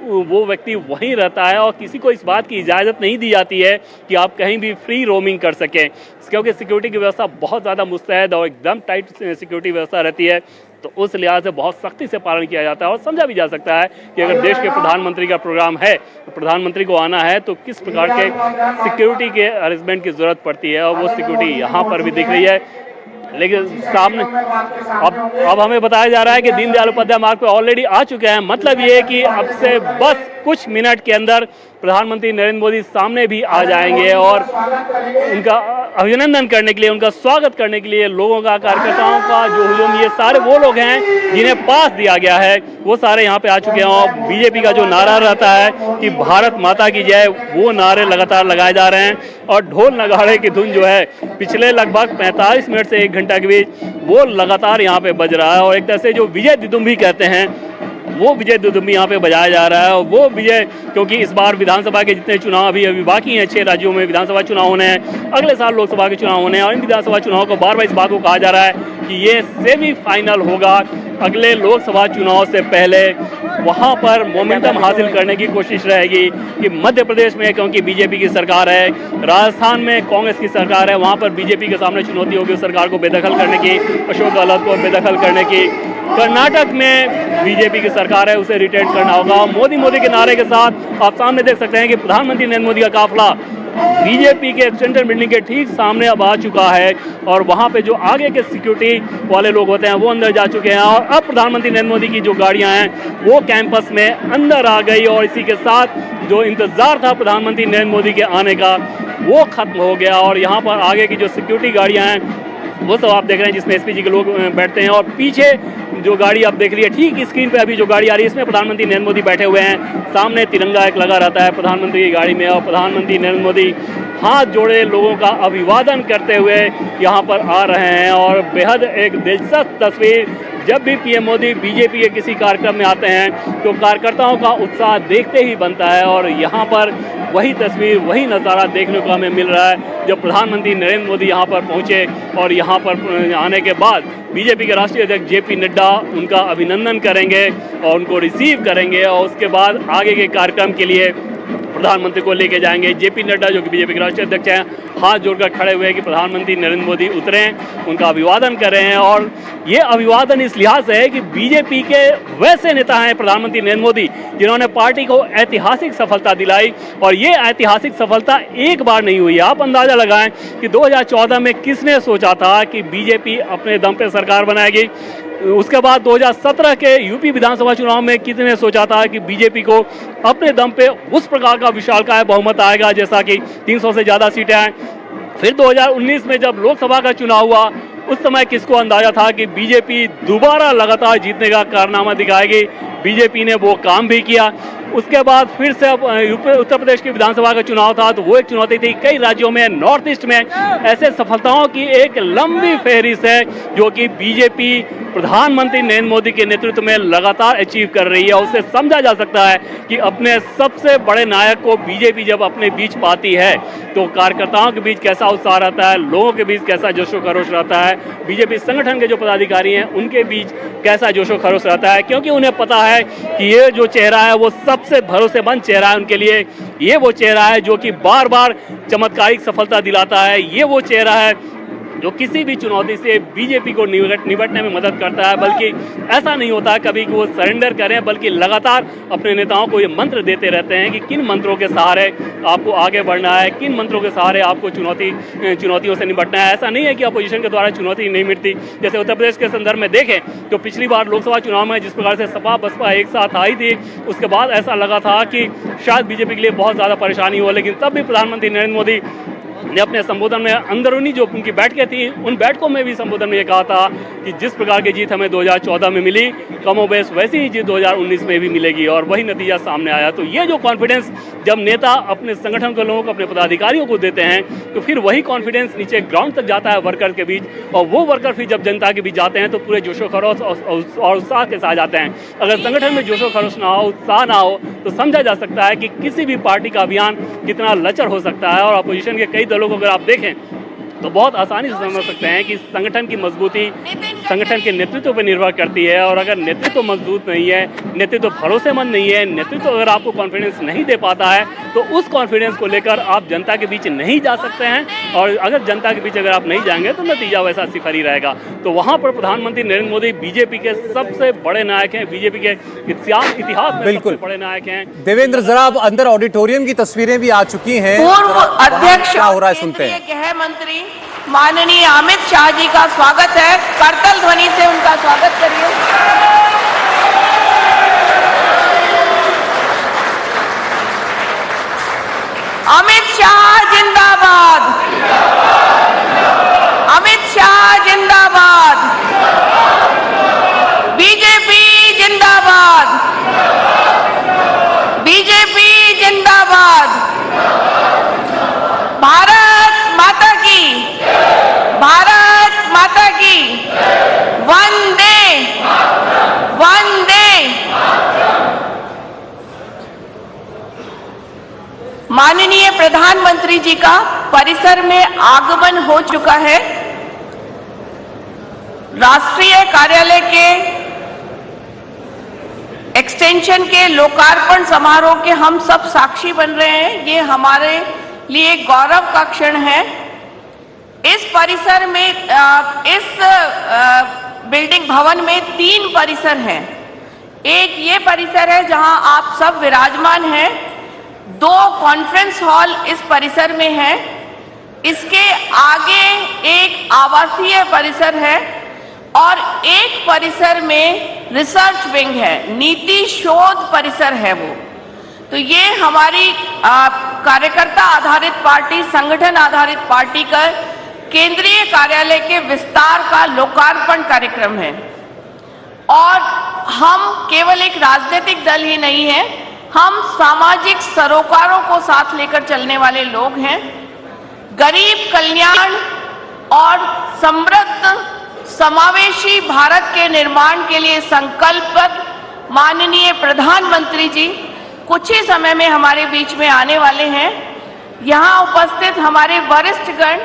वो व्यक्ति वहीं रहता है और किसी को इस बात की इजाज़त नहीं दी जाती है कि आप कहीं भी फ्री रोमिंग कर सकें, क्योंकि सिक्योरिटी की व्यवस्था बहुत ज़्यादा मुस्तैद और एकदम टाइट सिक्योरिटी व्यवस्था रहती है। तो उस लिहाज से बहुत सख्ती से पालन किया जाता है और समझा भी जा सकता है कि अगर देश के प्रधानमंत्री का प्रोग्राम है तो प्रधानमंत्री को आना है तो किस प्रकार के सिक्योरिटी के अरेंजमेंट की ज़रूरत पड़ती है और वो सिक्योरिटी यहाँ पर भी दिख रही है। लेकिन सामने अब हमें बताया जा रहा है कि दीनदयाल उपाध्याय मार्ग पे ऑलरेडी आ चुके हैं। मतलब ये है कि अब से बस कुछ मिनट के अंदर प्रधानमंत्री नरेंद्र मोदी सामने भी आ जाएंगे और उनका अभिनंदन करने के लिए, उनका स्वागत करने के लिए लोगों का, कार्यकर्ताओं का जो हुजूम, ये सारे वो लोग हैं जिन्हें पास दिया गया है, वो सारे यहाँ पे आ चुके हैं। और बीजेपी का जो नारा रहता है कि भारत माता की जय, वो नारे लगातार लगाए जा रहे हैं और ढोल नगाड़े की धुन जो है पिछले लगभग 45 मिनट से 1 घंटा के बीच वो लगातार यहाँ पे बज रहा है। और एक तरह से जो विजय दुदुम्भी कहते हैं वो विजय दुदुम्भी यहाँ पे बजाया जा रहा है। और वो विजय, क्योंकि इस बार विधानसभा के जितने चुनाव अभी बाकी हैं, 6 राज्यों में विधानसभा चुनाव होने हैं, अगले साल लोकसभा के चुनाव होने हैं और इन विधानसभा चुनाव को बार बार इस बात को कहा जा रहा है कि ये सेमीफाइनल होगा। अगले लोकसभा चुनाव से पहले वहाँ पर मोमेंटम हासिल करने की कोशिश रहेगी कि मध्य प्रदेश में क्योंकि बीजेपी की सरकार है, राजस्थान में कांग्रेस की सरकार है, वहाँ पर बीजेपी के सामने चुनौती होगी उस सरकार को बेदखल करने की, अशोक गहलोत को बेदखल करने की। कर्नाटक में बीजेपी की सरकार है, उसे रिटेन करना होगा। मोदी के नारे के साथ आप सामने देख सकते हैं कि प्रधानमंत्री नरेंद्र मोदी का काफिला बीजेपी के सेंट्रल बिल्डिंग के ठीक सामने अब आ चुका है और वहां पे जो आगे के सिक्योरिटी वाले लोग होते हैं वो अंदर जा चुके हैं और अब प्रधानमंत्री नरेंद्र मोदी की जो गाड़ियां हैं वो कैंपस में अंदर आ गई और इसी के साथ जो इंतजार था प्रधानमंत्री नरेंद्र मोदी के आने का वो खत्म हो गया। और यहाँ पर आगे की जो सिक्योरिटी गाड़ियां हैं वो सब आप देख रहे हैं जिसमें एसपी जी के लोग बैठते हैं और पीछे जो गाड़ी आप देख रही है ठीक स्क्रीन पे अभी जो गाड़ी आ रही है इसमें प्रधानमंत्री नरेंद्र मोदी बैठे हुए हैं। सामने तिरंगा एक लगा रहता है प्रधानमंत्री की गाड़ी में और प्रधानमंत्री नरेंद्र मोदी हाथ जोड़े लोगों का अभिवादन करते हुए यहाँ पर आ रहे हैं। और बेहद एक दिलचस्प तस्वीर, जब भी पीएम मोदी बीजेपी के किसी कार्यक्रम में आते हैं तो कार्यकर्ताओं का उत्साह देखते ही बनता है और यहाँ पर वही तस्वीर, वही नज़ारा देखने को हमें मिल रहा है जब प्रधानमंत्री नरेंद्र मोदी यहाँ पर पहुँचे और यहाँ पर आने के बाद बीजेपी के राष्ट्रीय अध्यक्ष जेपी नड्डा उनका अभिनंदन करेंगे और उनको रिसीव करेंगे और उसके बाद आगे के कार्यक्रम के लिए प्रधानमंत्री को लेके जाएंगे। जेपी नड्डा जो कि बीजेपी के राष्ट्रीय अध्यक्ष हैं हाथ जोड़कर खड़े हुए हैं कि प्रधानमंत्री नरेंद्र मोदी उतरें, उनका अभिवादन कर रहे हैं। और ये अभिवादन इस लिहाज से है कि बीजेपी के वैसे नेता हैं प्रधानमंत्री नरेंद्र मोदी जिन्होंने पार्टी को ऐतिहासिक सफलता दिलाई और ये ऐतिहासिक सफलता एक बार नहीं हुई। आप अंदाजा लगाएं कि 2014 में किसने सोचा था कि बीजेपी अपने दम पे सरकार बनाएगी। उसके बाद 2017 के यूपी विधानसभा चुनाव में किसी ने सोचा था कि बीजेपी को अपने दम पे उस प्रकार का विशालकाय बहुमत आएगा जैसा कि 300 से ज़्यादा सीटें आए। फिर 2019 में जब लोकसभा का चुनाव हुआ, उस समय किसको अंदाजा था कि बीजेपी दोबारा लगातार जीतने का कारनामा दिखाएगी। बीजेपी ने वो काम भी किया। उसके बाद फिर से अब उत्तर प्रदेश की विधानसभा का चुनाव था, तो वो एक चुनौती थी। कई राज्यों में, नॉर्थ ईस्ट में ऐसे सफलताओं की एक लंबी फहरिस्त है जो कि बीजेपी प्रधानमंत्री नरेंद्र मोदी के नेतृत्व में लगातार अचीव कर रही है। उससे समझा जा सकता है कि अपने सबसे बड़े नायक को बीजेपी जब अपने बीच पाती है तो कार्यकर्ताओं के बीच कैसा उत्साह रहता है, लोगों के बीच कैसा जोशो खरोश रहता है, बीजेपी संगठन के जो पदाधिकारी हैं उनके बीच कैसा जोशो खरोश रहता है, क्योंकि उन्हें पता है कि ये जो चेहरा है वो सबसे भरोसेमंद चेहरा है उनके लिए। ये वो चेहरा है जो कि बार बार चमत्कारिक सफलता दिलाता है। ये वो चेहरा है जो किसी भी चुनौती से बीजेपी को निपटने में मदद करता है। बल्कि ऐसा नहीं होता कभी कि वो सरेंडर करें, बल्कि लगातार अपने नेताओं को ये मंत्र देते रहते हैं कि किन मंत्रों के सहारे आपको आगे बढ़ना है, किन मंत्रों के सहारे आपको चुनौतियों से निपटना है। ऐसा नहीं है कि अपोजिशन के द्वारा चुनौती नहीं मिटती। जैसे उत्तर प्रदेश के संदर्भ में देखें तो पिछली बार लोकसभा चुनाव में जिस प्रकार से सपा बसपा एक साथ आई थी, उसके बाद ऐसा लगा था कि शायद बीजेपी के लिए बहुत ज़्यादा परेशानी हो, लेकिन तब भी प्रधानमंत्री नरेंद्र मोदी ने अपने संबोधन में अंदरूनी जो उनकी बैठकें थी उन बैठकों में भी संबोधन में ये कहा था कि जिस प्रकार की जीत हमें 2014 में मिली, कमोबेश वैसी ही जीत 2019 में भी मिलेगी, और वही नतीजा सामने आया। तो ये जो कॉन्फिडेंस जब नेता अपने संगठन के लोगों को, अपने पदाधिकारियों को देते हैं, तो फिर वही कॉन्फिडेंस नीचे ग्राउंड तक जाता है वर्कर के बीच, और वो वर्कर फिर जब जनता के बीच जाते हैं तो पूरे जोशो खरोश और उत्साह के साथ जाते हैं। अगर संगठन में जोशो खरोश ना हो, उत्साह ना हो, तो समझा जा सकता है कि किसी भी पार्टी का अभियान कितना लचर हो सकता है। और अपोजिशन के कई दलों को अगर आप देखें तो बहुत आसानी से समझ सकते हैं कि संगठन की मजबूती संगठन के नेतृत्व पर निर्भर करती है। और अगर नेतृत्व मजबूत नहीं है, नेतृत्व भरोसेमंद नहीं है, नेतृत्व अगर आपको कॉन्फिडेंस नहीं दे पाता है, तो उस कॉन्फिडेंस को लेकर आप जनता के बीच नहीं जा सकते हैं। और अगर जनता के बीच अगर आप नहीं जाएंगे तो नतीजा वैसा सिफर ही रहेगा। तो वहाँ पर प्रधानमंत्री नरेंद्र मोदी बीजेपी के सबसे बड़े नायक हैं, बीजेपी के इतिहास में सबसे बड़े नायक हैं। देवेंद्र, जरा अब अंदर ऑडिटोरियम की तस्वीरें भी आ चुकी हैं। पूर्व अध्यक्ष क्या हो रहा है सुनते हैं। गृह मंत्री माननीय अमित शाह जी का स्वागत है। करतल ध्वनि से उनका स्वागत करिए। अमित शाह जिंदाबाद, अमित शाह जिंदाबाद, बीजेपी जिंदाबाद, बीजेपी जिंदाबाद, भारत माता की, भारत माता की, वंदे वंदे। माननीय प्रधानमंत्री जी का परिसर में आगमन हो चुका है। राष्ट्रीय कार्यालय के एक्सटेंशन के लोकार्पण समारोह के हम सब साक्षी बन रहे हैं। ये हमारे लिए गौरव का क्षण है। इस परिसर में इस बिल्डिंग भवन में 3 परिसर हैं। एक ये परिसर है जहां आप सब विराजमान हैं। 2 कॉन्फ्रेंस हॉल इस परिसर में है। इसके आगे एक आवासीय परिसर है और एक परिसर में रिसर्च विंग है, नीति शोध परिसर है वो। तो ये हमारी कार्यकर्ता आधारित पार्टी, संगठन आधारित पार्टी का केंद्रीय कार्यालय के विस्तार का लोकार्पण कार्यक्रम है। और हम केवल एक राजनीतिक दल ही नहीं है, हम सामाजिक सरोकारों को साथ लेकर चलने वाले लोग हैं। गरीब कल्याण और समृद्ध समावेशी भारत के निर्माण के लिए संकल्पित माननीय प्रधानमंत्री जी कुछ ही समय में हमारे बीच में आने वाले हैं। यहाँ उपस्थित हमारे वरिष्ठगण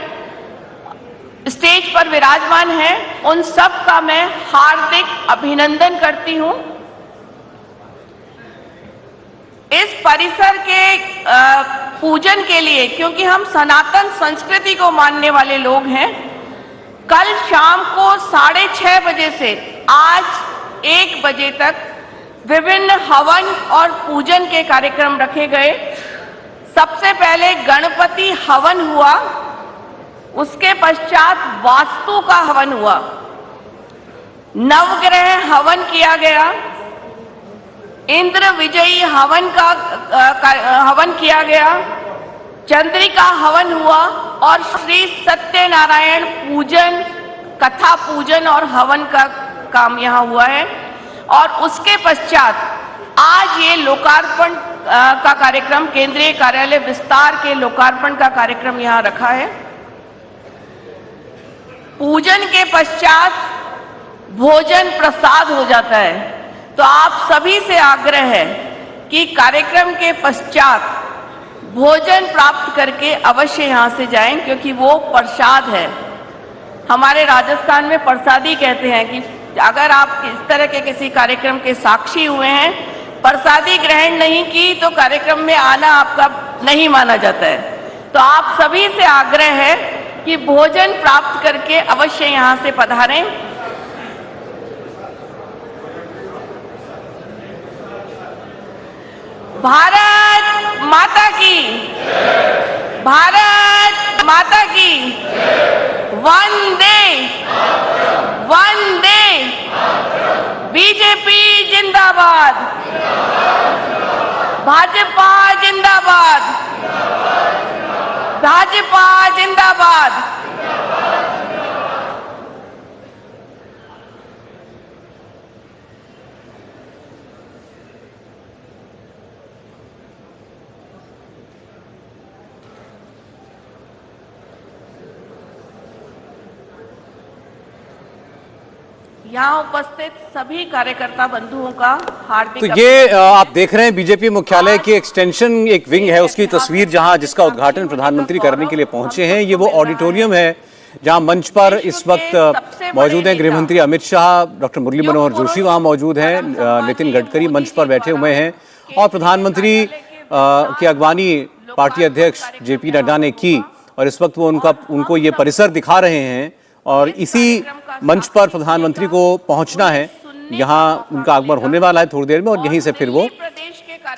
स्टेज पर विराजमान हैं, उन सब का मैं हार्दिक अभिनंदन करती हूँ। इस परिसर के पूजन के लिए, क्योंकि हम सनातन संस्कृति को मानने वाले लोग हैं, कल शाम को 6:30 बजे से आज 1 बजे तक विभिन्न हवन और पूजन के कार्यक्रम रखे गए। सबसे पहले गणपति हवन हुआ, उसके पश्चात वास्तु का हवन हुआ। नवग्रह हवन किया गया, इंद्र विजयी हवन का हवन किया गया, चंद्रिका हवन हुआ और श्री सत्यनारायण पूजन, कथा पूजन और हवन का काम यहाँ हुआ है। और उसके पश्चात आज ये लोकार्पण का कार्यक्रम, केंद्रीय कार्यालय विस्तार के लोकार्पण का कार्यक्रम यहाँ रखा है। पूजन के पश्चात भोजन प्रसाद हो जाता है। तो आप सभी से आग्रह है कि कार्यक्रम के पश्चात भोजन प्राप्त करके अवश्य यहाँ से जाएं, क्योंकि वो प्रसाद है। हमारे राजस्थान में प्रसादी कहते हैं कि अगर आप इस तरह के किसी कार्यक्रम के साक्षी हुए हैं, प्रसादी ग्रहण नहीं की तो कार्यक्रम में आना आपका नहीं माना जाता है। तो आप सभी से आग्रह है कि भोजन प्राप्त करके अवश्य यहाँ से पधारें। भारत माता की, भारत माता की, वंदे वंदे, बीजेपी जिंदाबाद, भाजपा जिंदाबाद, भाजपा जिंदाबाद। यहाँ उपस्थित सभी कार्यकर्ता बंधुओं का हार्दिक तो ये आप देख रहे हैं बीजेपी मुख्यालय की एक्सटेंशन एक विंग है, उसकी तस्वीर जहां जिसका उद्घाटन प्रधानमंत्री करने के लिए पहुंचे हैं। ये वो ऑडिटोरियम है जहां मंच पर इस वक्त मौजूद हैं गृह मंत्री अमित शाह, डॉक्टर मुरली मनोहर जोशी वहां मौजूद हैं, नितिन गडकरी मंच पर बैठे हुए हैं और प्रधानमंत्री की अगवानी पार्टी अध्यक्ष जेपी नड्डा ने की और इस वक्त वो उनको ये परिसर दिखा रहे हैं और इसी मंच पर प्रधानमंत्री को पहुंचना है। यहाँ उनका आगमन होने वाला है थोड़ी देर में और यहीं से फिर वो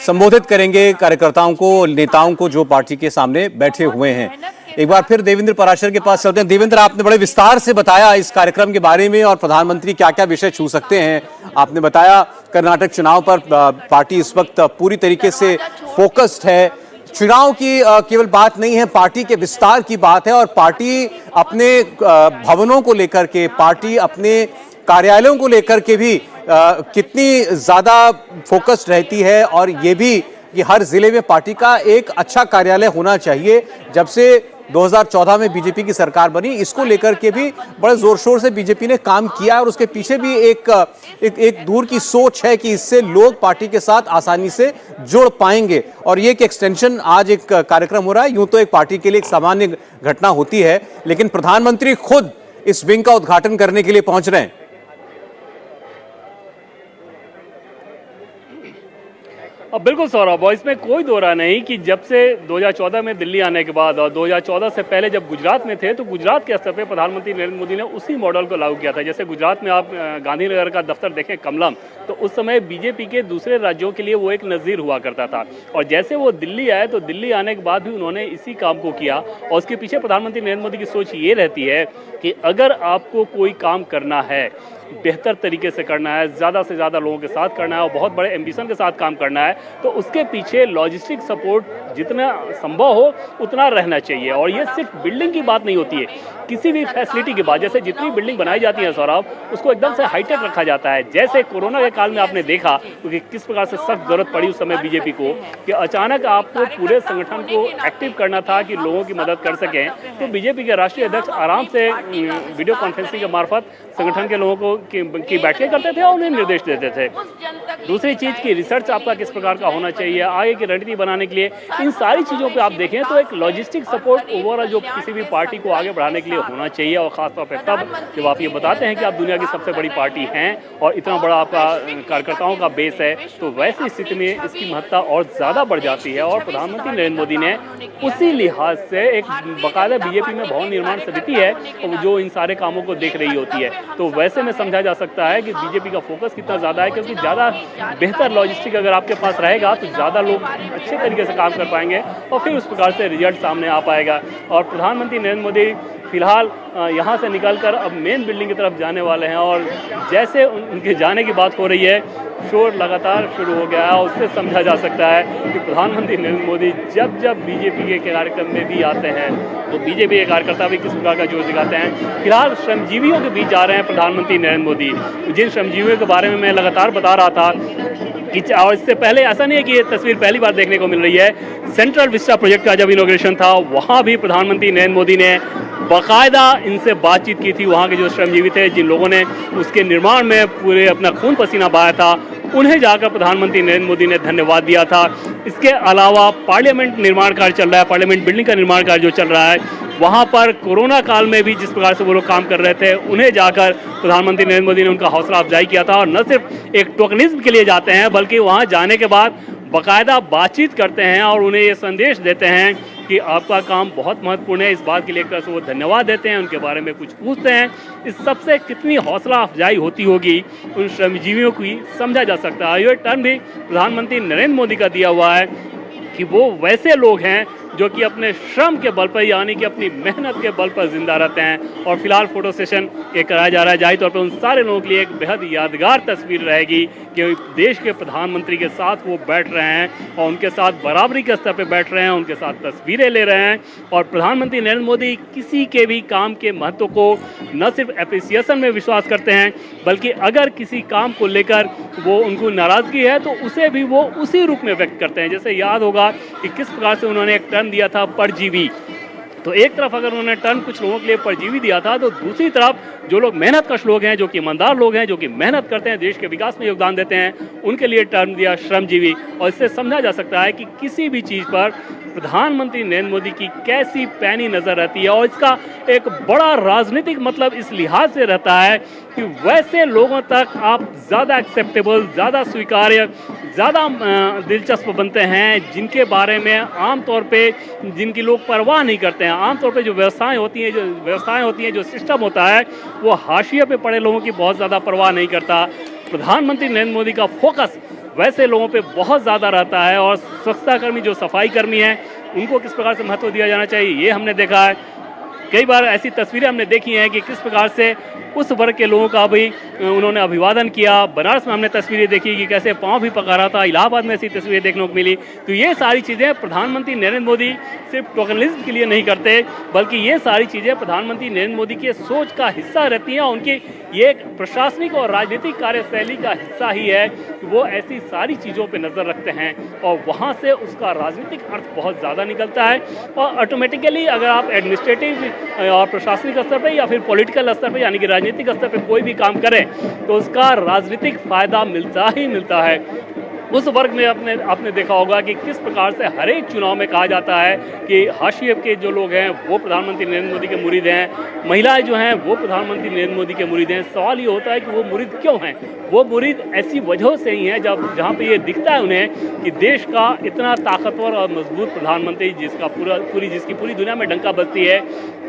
संबोधित करेंगे कार्यकर्ताओं को, नेताओं को जो पार्टी के सामने बैठे हुए हैं। एक बार फिर देवेंद्र पराशर के पास चलते हैं। देवेंद्र, आपने बड़े विस्तार से बताया इस कार्यक्रम के बारे में और प्रधानमंत्री क्या क्या विषय छू सकते हैं। आपने बताया कर्नाटक चुनाव पर पार्टी इस वक्त पूरी तरीके से फोकस्ड है। चुनाव की केवल बात नहीं है, पार्टी के विस्तार की बात है और पार्टी अपने भवनों को लेकर के, पार्टी अपने कार्यालयों को लेकर के भी कितनी ज्यादा फोकस्ड रहती है और ये भी कि हर जिले में पार्टी का एक अच्छा कार्यालय होना चाहिए। जब से 2014 में बीजेपी की सरकार बनी, इसको लेकर के भी बड़े जोर शोर से बीजेपी ने काम किया और उसके पीछे भी एक दूर की सोच है कि इससे लोग पार्टी के साथ आसानी से जुड़ पाएंगे। और ये एक एक्सटेंशन आज एक कार्यक्रम हो रहा है। यूं तो एक पार्टी के लिए एक सामान्य घटना होती है, लेकिन प्रधानमंत्री खुद इस विंग का उद्घाटन करने के लिए पहुंच रहे हैं। अब बिल्कुल सौरभ, और इसमें कोई दो राय नहीं कि जब से 2014 में दिल्ली आने के बाद और 2014 से पहले जब गुजरात में थे तो गुजरात के स्तर पे प्रधानमंत्री नरेंद्र मोदी ने उसी मॉडल को लागू किया था। जैसे गुजरात में आप गांधीनगर का दफ्तर देखें कमलम, तो उस समय बीजेपी के दूसरे राज्यों के लिए वो एक नज़ीर हुआ करता था। और जैसे वो दिल्ली आए तो दिल्ली आने के बाद भी उन्होंने इसी काम को किया और उसके पीछे प्रधानमंत्री नरेंद्र मोदी की सोच ये रहती है कि अगर आपको कोई काम करना है, बेहतर तरीके से करना है, ज़्यादा से ज़्यादा लोगों के साथ करना है और बहुत बड़े एम्बिशन के साथ काम करना है, तो उसके पीछे लॉजिस्टिक सपोर्ट जितना संभव हो उतना रहना चाहिए। और ये सिर्फ बिल्डिंग की बात नहीं होती है, किसी भी फैसिलिटी के बाद जैसे जितनी बिल्डिंग बनाई जाती है सौरभ, उसको एकदम से हाईटेक रखा जाता है। जैसे कोरोना के काल में आपने देखा क्योंकि किस प्रकार से सख्त जरूरत पड़ी उस समय बीजेपी को कि अचानक आपको पूरे संगठन को एक्टिव करना था कि लोगों की मदद कर सकें, तो बीजेपी के राष्ट्रीय अध्यक्ष आराम से वीडियो कॉन्फ्रेंसिंग के मार्फत संगठन के लोगों को की बैठकें करते थे और उन्हें निर्देश देते थे। दूसरी चीज़ की रिसर्च आपका किस प्रकार का होना चाहिए, आगे की रणनीति बनाने के लिए, इन सारी चीज़ों पे आप देखें तो एक लॉजिस्टिक सपोर्ट ओवरऑल जो किसी भी पार्टी को आगे बढ़ाने के लिए होना चाहिए। और खासतौर पर तब जब आप ये बताते हैं कि आप दुनिया की सबसे बड़ी पार्टी हैं और इतना बड़ा आपका कार्यकर्ताओं का बेस है, तो वैसी स्थिति में इसकी महत्ता और ज़्यादा बढ़ जाती है। और प्रधानमंत्री नरेंद्र मोदी ने उसी लिहाज से एक बाकायदा बीजेपी में भवन निर्माण समिति है जो इन सारे कामों को देख रही होती है। तो वैसे में समझा जा सकता है कि बीजेपी का फोकस कितना ज़्यादा है, क्योंकि ज़्यादा बेहतर लॉजिस्टिक अगर आपके पास रहेगा तो ज़्यादा लोग अच्छे तरीके से काम कर पाएंगे और फिर उस प्रकार से रिजल्ट सामने आ पाएगा। और प्रधानमंत्री नरेंद्र मोदी फिलहाल यहाँ से निकलकर अब मेन बिल्डिंग की तरफ जाने वाले हैं और जैसे उनके जाने की बात हो रही है, शोर लगातार शुरू हो गया है। उससे समझा जा सकता है कि प्रधानमंत्री नरेंद्र मोदी जब जब बीजेपी के कार्यक्रम में भी आते हैं तो बीजेपी के कार्यकर्ता भी किस प्रकार का जोश दिखाते हैं। फिलहाल श्रमजीवियों के बीच जा रहे हैं प्रधानमंत्री नरेंद्र मोदी। जिन श्रमजीवियों के बारे में मैं लगातार बता रहा था कि और इससे पहले ऐसा नहीं है कि ये तस्वीर पहली बार देखने को मिल रही है। सेंट्रल विस्टा प्रोजेक्ट का जब इनॉग्रेशन था वहाँ भी प्रधानमंत्री नरेंद्र मोदी ने बाकायदा इनसे बातचीत की थी। वहाँ के जो श्रमजीवी थे, जिन लोगों ने उसके निर्माण में पूरे अपना खून पसीना बहाया था, उन्हें जाकर प्रधानमंत्री नरेंद्र मोदी ने धन्यवाद दिया था। इसके अलावा पार्लियामेंट निर्माण कार्य चल रहा है, पार्लियामेंट बिल्डिंग का निर्माण कार्य जो चल रहा है, वहाँ पर कोरोना काल में भी जिस प्रकार से वो लोग काम कर रहे थे, उन्हें जाकर प्रधानमंत्री नरेंद्र मोदी ने उनका हौसला अफजाई किया था। और न सिर्फ एक टोकनिज्म के लिए जाते हैं बल्कि वहाँ जाने के बाद बाकायदा बातचीत करते हैं और उन्हें ये संदेश देते हैं कि आपका काम बहुत महत्वपूर्ण है। इस बात के लिए एक तरह से वो धन्यवाद देते हैं, उनके बारे में कुछ पूछते हैं। इस सबसे कितनी हौसला अफजाई होती होगी उन श्रमजीवियों की समझा जा सकता है। ये टर्म भी प्रधानमंत्री नरेंद्र मोदी का दिया हुआ है कि वो वैसे लोग हैं जो कि अपने श्रम के बल पर यानी कि अपनी मेहनत के बल पर जिंदा रहते हैं। और फिलहाल फोटो सेशन ये कराया जा रहा है। जाहिर तौर पर उन सारे लोगों के लिए एक बेहद यादगार तस्वीर रहेगी कि देश के प्रधानमंत्री के साथ वो बैठ रहे हैं और उनके साथ बराबरी के स्तर पर बैठ रहे हैं, उनके साथ तस्वीरें ले रहे हैं। और प्रधानमंत्री नरेंद्र मोदी किसी के भी काम के महत्व को न सिर्फ एप्रिसिएशन में विश्वास करते हैं बल्कि अगर किसी काम को लेकर वो उनको नाराज़गी है तो उसे भी वो उसी रूप में व्यक्त करते हैं। जैसे याद होगा कि किस प्रकार से उन्होंने एक टर्म दिया था परजीवी। तो एक तरफ अगर उन्होंने टर्म कुछ लोगों के लिए परजीवी दिया था तो दूसरी तरफ जो लोग मेहनत कश लोग हैं, जो कि ईमानदार लोग हैं, जो कि मेहनत करते हैं, देश के विकास में योगदान देते हैं, उनके लिए टर्म दिया श्रमजीवी। और इससे समझा जा सकता है कि किसी भी चीज़ पर प्रधानमंत्री नरेंद्र मोदी की कैसी पैनी नज़र रहती है। और इसका एक बड़ा राजनीतिक मतलब इस लिहाज से रहता है कि वैसे लोगों तक आप ज़्यादा एक्सेप्टेबल, ज़्यादा स्वीकार्य, ज़्यादा दिलचस्प बनते हैं जिनके बारे में आमतौर पे जिनकी लोग परवाह नहीं करते हैं। आमतौर पे जो व्यवस्थाएं होती हैं, जो सिस्टम होता है, वो हाशिए पे पड़े लोगों की बहुत ज़्यादा परवाह नहीं करता। प्रधानमंत्री नरेंद्र मोदी का फोकस वैसे लोगों पे बहुत ज़्यादा रहता है। और स्वच्छता कर्मी, जो सफाई कर्मी हैं, उनको किस प्रकार से महत्व दिया जाना चाहिए, ये हमने देखा है। कई बार ऐसी तस्वीरें हमने देखी हैं कि किस प्रकार से उस वर्ग के लोगों का भी उन्होंने अभिवादन किया। बनारस में हमने तस्वीरें देखी कि कैसे पाँव भी पका था। इलाहाबाद में ऐसी तस्वीरें देखने को मिली। तो ये सारी चीज़ें प्रधानमंत्री नरेंद्र मोदी सिर्फ टोकनिज्म के लिए नहीं करते बल्कि ये सारी चीज़ें प्रधानमंत्री नरेंद्र मोदी के सोच का हिस्सा रहती हैं। उनकी ये एक प्रशासनिक और राजनीतिक कार्यशैली का हिस्सा ही है कि वो ऐसी सारी चीज़ों पर नज़र रखते हैं और वहाँ से उसका राजनीतिक अर्थ बहुत ज़्यादा निकलता है। और ऑटोमेटिकली अगर आप एडमिनिस्ट्रेटिव और प्रशासनिक स्तर पर या फिर पॉलिटिकल स्तर पर यानी कि राजनीतिक स्तर पर कोई भी काम करें तो उसका राजनीतिक फायदा मिलता ही मिलता है। उस वर्ग में आपने देखा होगा कि किस प्रकार से हर एक चुनाव में कहा जाता है कि हाशिए के जो लोग हैं वो प्रधानमंत्री नरेंद्र मोदी के मुरीद हैं, महिलाएं जो हैं वो प्रधानमंत्री नरेंद्र मोदी के मुरीद हैं। सवाल ये होता है कि वो मुरीद क्यों हैं? वो मुरीद ऐसी वजहों से ही हैं जहाँ पे ये दिखता है उन्हें कि देश का इतना ताकतवर और मजबूत प्रधानमंत्री जिसकी पूरी दुनिया में डंका बजती है,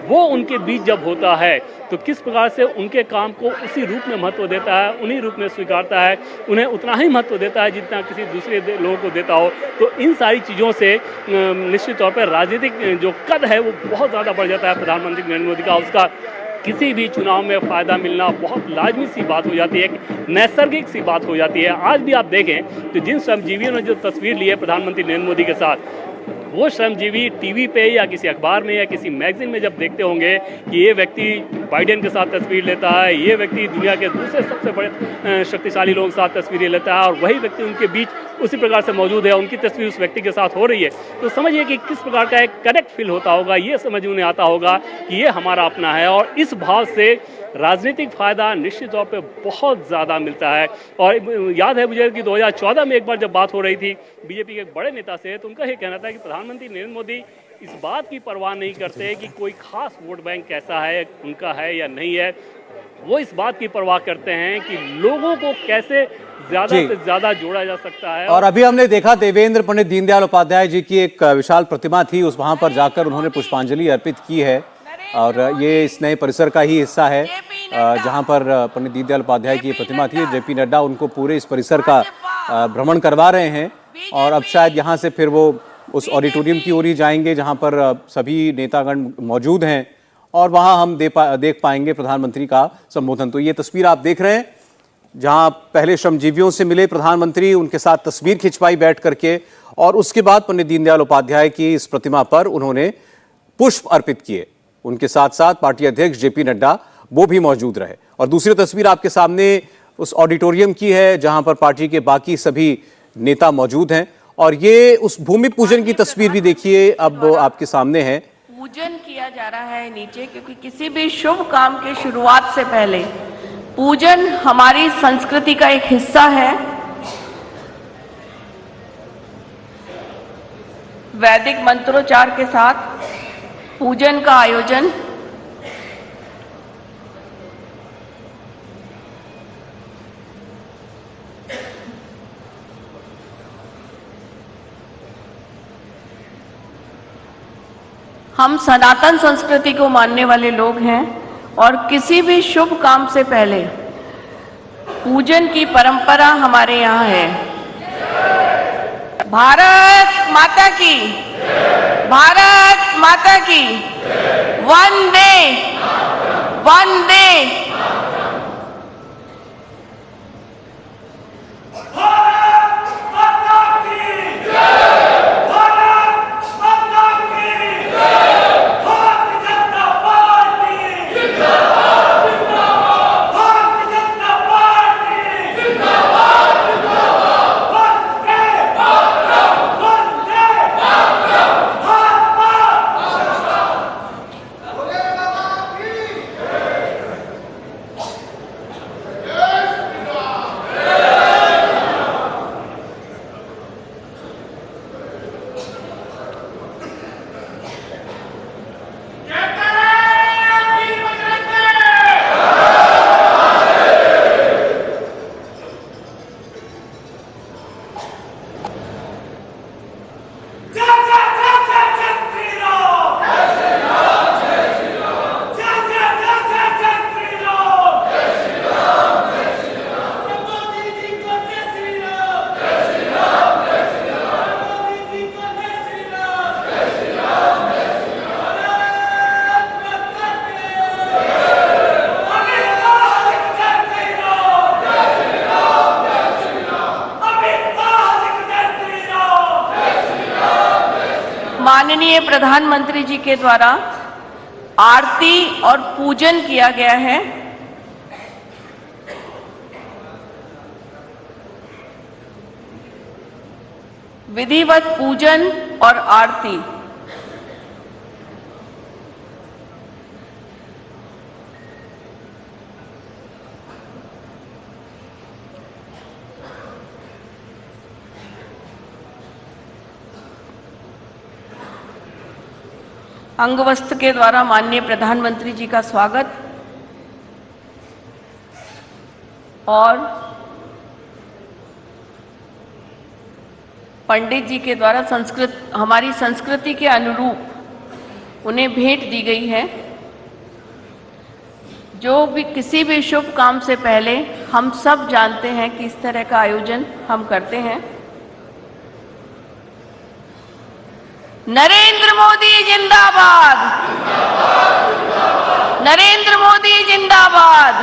वो उनके बीच जब होता है तो किस प्रकार से उनके काम को उसी रूप में महत्व देता है, उन्हीं रूप में स्वीकारता है, उन्हें उतना ही महत्व देता है जितना किसी दूसरे लोगों को देता हो। तो इन सारी चीज़ों से निश्चित तौर पर राजनीतिक जो कद है वो बहुत ज़्यादा बढ़ जाता है प्रधानमंत्री नरेंद्र मोदी का। उसका किसी भी चुनाव में फ़ायदा मिलना बहुत लाजमी सी बात हो जाती है, एक नैसर्गिक सी बात हो जाती है। आज भी आप देखें तो जिन श्रमजीवियों ने जो तस्वीर ली है प्रधानमंत्री नरेंद्र मोदी के साथ, वो श्रमजीवी टीवी पे या किसी अखबार में या किसी मैगजीन में जब देखते होंगे कि ये व्यक्ति बाइडेन के साथ तस्वीर लेता है, ये व्यक्ति दुनिया के दूसरे सबसे बड़े शक्तिशाली लोगों के साथ तस्वीरें लेता है और वही व्यक्ति उनके बीच उसी प्रकार से मौजूद है, उनकी तस्वीर उस व्यक्ति के साथ हो रही है, तो समझिए कि किस प्रकार का एक कनेक्ट फील होता होगा। ये समझ उन्हें आता होगा कि ये हमारा अपना है और इस भाव से राजनीतिक फ़ायदा निश्चित तौर पे बहुत ज़्यादा मिलता है। और याद है मुझे कि 2014 में एक बार जब बात हो रही थी बीजेपी के एक बड़े नेता से, तो उनका ये कहना था कि प्रधानमंत्री नरेंद्र मोदी इस बात की परवाह नहीं करते कि कोई खास वोट बैंक कैसा है, उनका है या नहीं है, वो इस बात की परवाह करते हैं कि लोगों को कैसे ज़्यादा से ज़्यादा जोड़ा जा सकता है। और अभी हमने देखा देवेंद्र पंडित दीनदयाल उपाध्याय जी की एक विशाल प्रतिमा थी, उस वहां पर जाकर उन्होंने पुष्पांजलि अर्पित की है और ये इस नए परिसर का ही हिस्सा है जहां पर पंडित दीनदयाल उपाध्याय की प्रतिमा थी। जेपी नड्डा उनको पूरे इस परिसर का भ्रमण करवा रहे हैं और अब शायद यहां से फिर वो उस ऑडिटोरियम की ओर ही जाएंगे जहां पर सभी नेतागण मौजूद हैं और वहां हम देख पाएंगे प्रधानमंत्री का संबोधन। तो ये तस्वीर आप देख रहे हैं जहां पहले श्रमजीवियों से मिले प्रधानमंत्री, उनके साथ तस्वीर खिंचवाई बैठ करके, और उसके बाद पंडित दीनदयाल उपाध्याय की इस प्रतिमा पर उन्होंने पुष्प अर्पित किए। उनके साथ साथ पार्टी अध्यक्ष जेपी नड्डा वो भी मौजूद रहे। और दूसरी तस्वीर आपके सामने उस ऑडिटोरियम की है जहां पर पार्टी के बाकी सभी नेता मौजूद हैं, और ये उस भूमि पूजन की तस्वीर भी देखिए अब आपके सामने है। पूजन किया जा रहा है नीचे, क्योंकि किसी भी शुभ काम के शुरुआत से पहले पूजन हमारी संस्कृति का एक हिस्सा है। वैदिक मंत्रोच्चार के साथ पूजन का आयोजन हम सनातन संस्कृति को मानने वाले लोग हैं और किसी भी शुभ काम से पहले पूजन की परंपरा हमारे यहाँ है। भारत माता की, भारत माता की, वंदे वंदे। माननीय प्रधानमंत्री जी के द्वारा आरती और पूजन किया गया है। विधिवत पूजन और आरती अंगवस्त्र के द्वारा माननीय प्रधानमंत्री जी का स्वागत और पंडित जी के द्वारा हमारी संस्कृति के अनुरूप उन्हें भेंट दी गई है। जो भी किसी भी शुभ काम से पहले हम सब जानते हैं कि इस तरह का आयोजन हम करते हैं। नरेंद्र मोदी जिंदाबाद, नरेंद्र मोदी जिंदाबाद।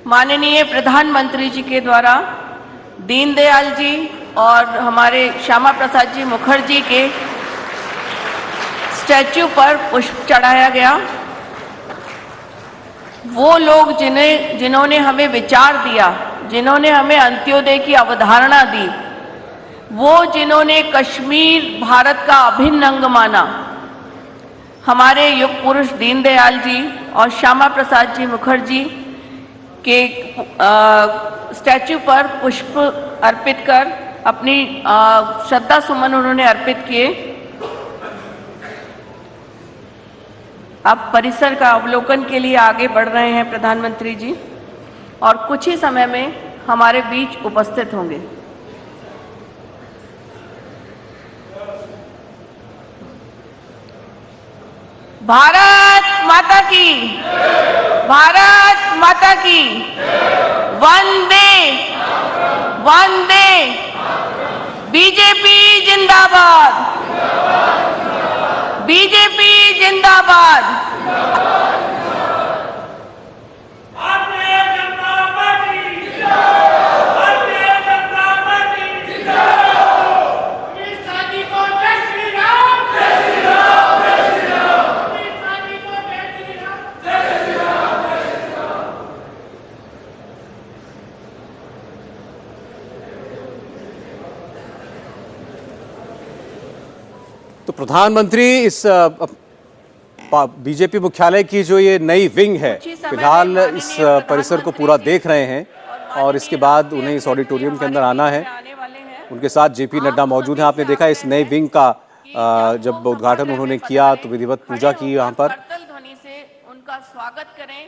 माननीय प्रधानमंत्री जी के द्वारा दीनदयाल जी और हमारे श्यामा प्रसाद जी मुखर्जी के स्टैच्यू पर पुष्प चढ़ाया गया। वो लोग जिन्होंने हमें विचार दिया, जिन्होंने हमें अंत्योदय की अवधारणा दी, वो जिन्होंने कश्मीर भारत का अभिन्न अंग माना, हमारे युग पुरुष दीनदयाल जी और श्यामा प्रसाद जी मुखर्जी के स्टैच्यू पर पुष्प अर्पित कर अपनी श्रद्धा सुमन उन्होंने अर्पित किए। अब परिसर का अवलोकन के लिए आगे बढ़ रहे हैं प्रधानमंत्री जी और कुछ ही समय में हमारे बीच उपस्थित होंगे। भारत माता की, भारत माता की, वंदे वंदे। बीजेपी जिंदाबाद, बीजेपी जिंदाबाद। भारतीय जनता पार्टी जिंदाबाद, भारतीय जनता पार्टी जिंदाबाद। अमित शाह जी को जय श्री राम, जय श्री राम, जय श्री राम। अमित शाह जी को जय श्री राम, जय श्री राम, जय श्री राम। तो प्रधानमंत्री इस बीजेपी मुख्यालय की जो ये नई विंग है, फिलहाल इस परिसर को पूरा देख रहे हैं और इसके बाद उन्हें इस ऑडिटोरियम के अंदर आना है। उनके साथ जेपी नड्डा मौजूद हैं। आपने देखा इस नई विंग का जब उद्घाटन उन्होंने किया तो विधिवत पूजा की यहाँ पर। करतल ध्वनि से उनका स्वागत करें।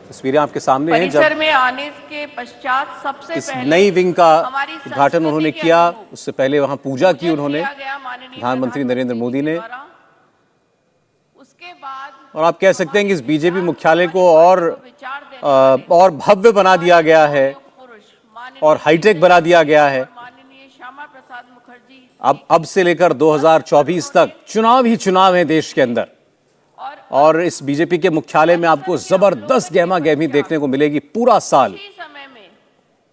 तस्वीरें आपके सामने हैं परिसर जब में आने के पश्चात सबसे इस पहले नई विंग का हमारी उद्घाटन संस्कृति उन्होंने के किया। अनुरूप उससे पहले वहां पूजा की उन्होंने किया गया माननीय प्रधानमंत्री नरेंद्र मोदी ने। द्वारा। उसके बाद और आप कह सकते हैं कि इस बीजेपी मुख्यालय को और विचार देने और भव्य बना दिया गया है पुरुष माननीय और हाईटेक बना दिया गया है। माननीय श्यामा प्रसाद मुखर्जी अब से लेकर 2024 तक चुनाव ही चुनाव है देश के अंदर। और इस बीजेपी के मुख्यालय में आपको जबरदस्त गहमा गहमी देखने को मिलेगी पूरा साल। इसी समय में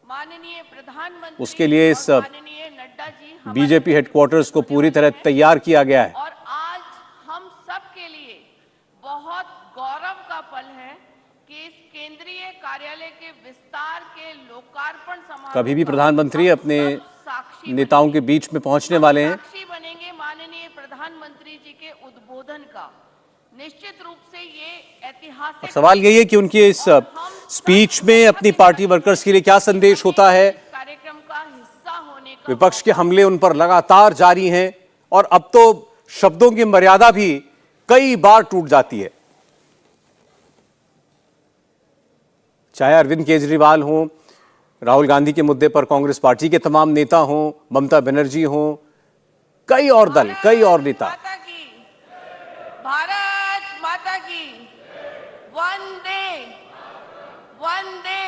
माननीय प्रधानमंत्री उसके लिए इस और माननीय नड्डा जी हमारे बीजेपी हेडक्वार्टर्स को पूरी तरह तैयार किया गया है। और आज हम सब के लिए बहुत गौरव का पल है कि इस केंद्रीय कार्यालय के विस्तार के लोकार्पण समारोह कभी भी प्रधानमंत्री अपने साक्षी नेताओं के बीच में पहुंचने वाले हैं। साक्षी बनेंगे माननीय प्रधानमंत्री जी के उद्बोधन का। निश्चित रूप से ये ऐतिहासिक सवाल यही है कि उनकी इस स्पीच में अपनी पार्टी वर्कर्स के लिए क्या संदेश होता है। कार्यक्रम का हिस्सा होने का विपक्ष के हमले उन पर लगातार जारी हैं और अब तो शब्दों की मर्यादा भी कई बार टूट जाती है। चाहे अरविंद केजरीवाल हों, राहुल गांधी के मुद्दे पर कांग्रेस पार्टी के तमाम नेता हों, ममता बनर्जी हों, कई और दल, कई और नेता। माता की, भारत माता की, वंदे वंदे,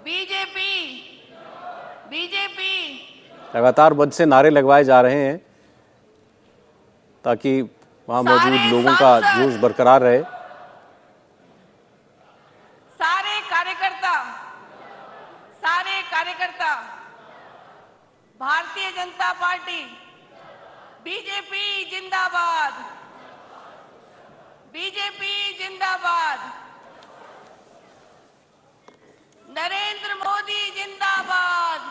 बीजेपी बीजेपी। लगातार मंच से नारे लगवाए जा रहे हैं ताकि वहां मौजूद लोगों का जोश बरकरार रहे। सारे कार्यकर्ता भारतीय जनता पार्टी बीजेपी जिंदाबाद, बीजेपी जिंदाबाद, नरेंद्र मोदी जिंदाबाद।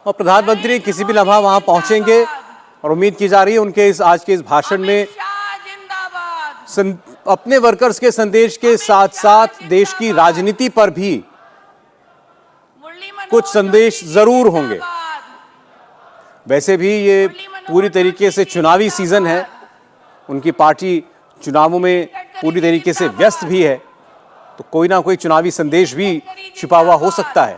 और प्रधानमंत्री किसी भी लम्हा वहां पहुंचेंगे और उम्मीद की जा रही है उनके आज के इस भाषण में अमित शाह जिंदाबाद, अपने वर्कर्स के संदेश के साथ साथ देश की राजनीति पर भी मुरली मनोहर कुछ संदेश जोशी जरूर होंगे। जिंदाबाद। वैसे भी ये पूरी तरीके से चुनावी सीजन है, उनकी पार्टी चुनावों में पूरी तरीके से व्यस्त भी है, तो कोई ना कोई चुनावी संदेश भी छिपा हुआ हो सकता है।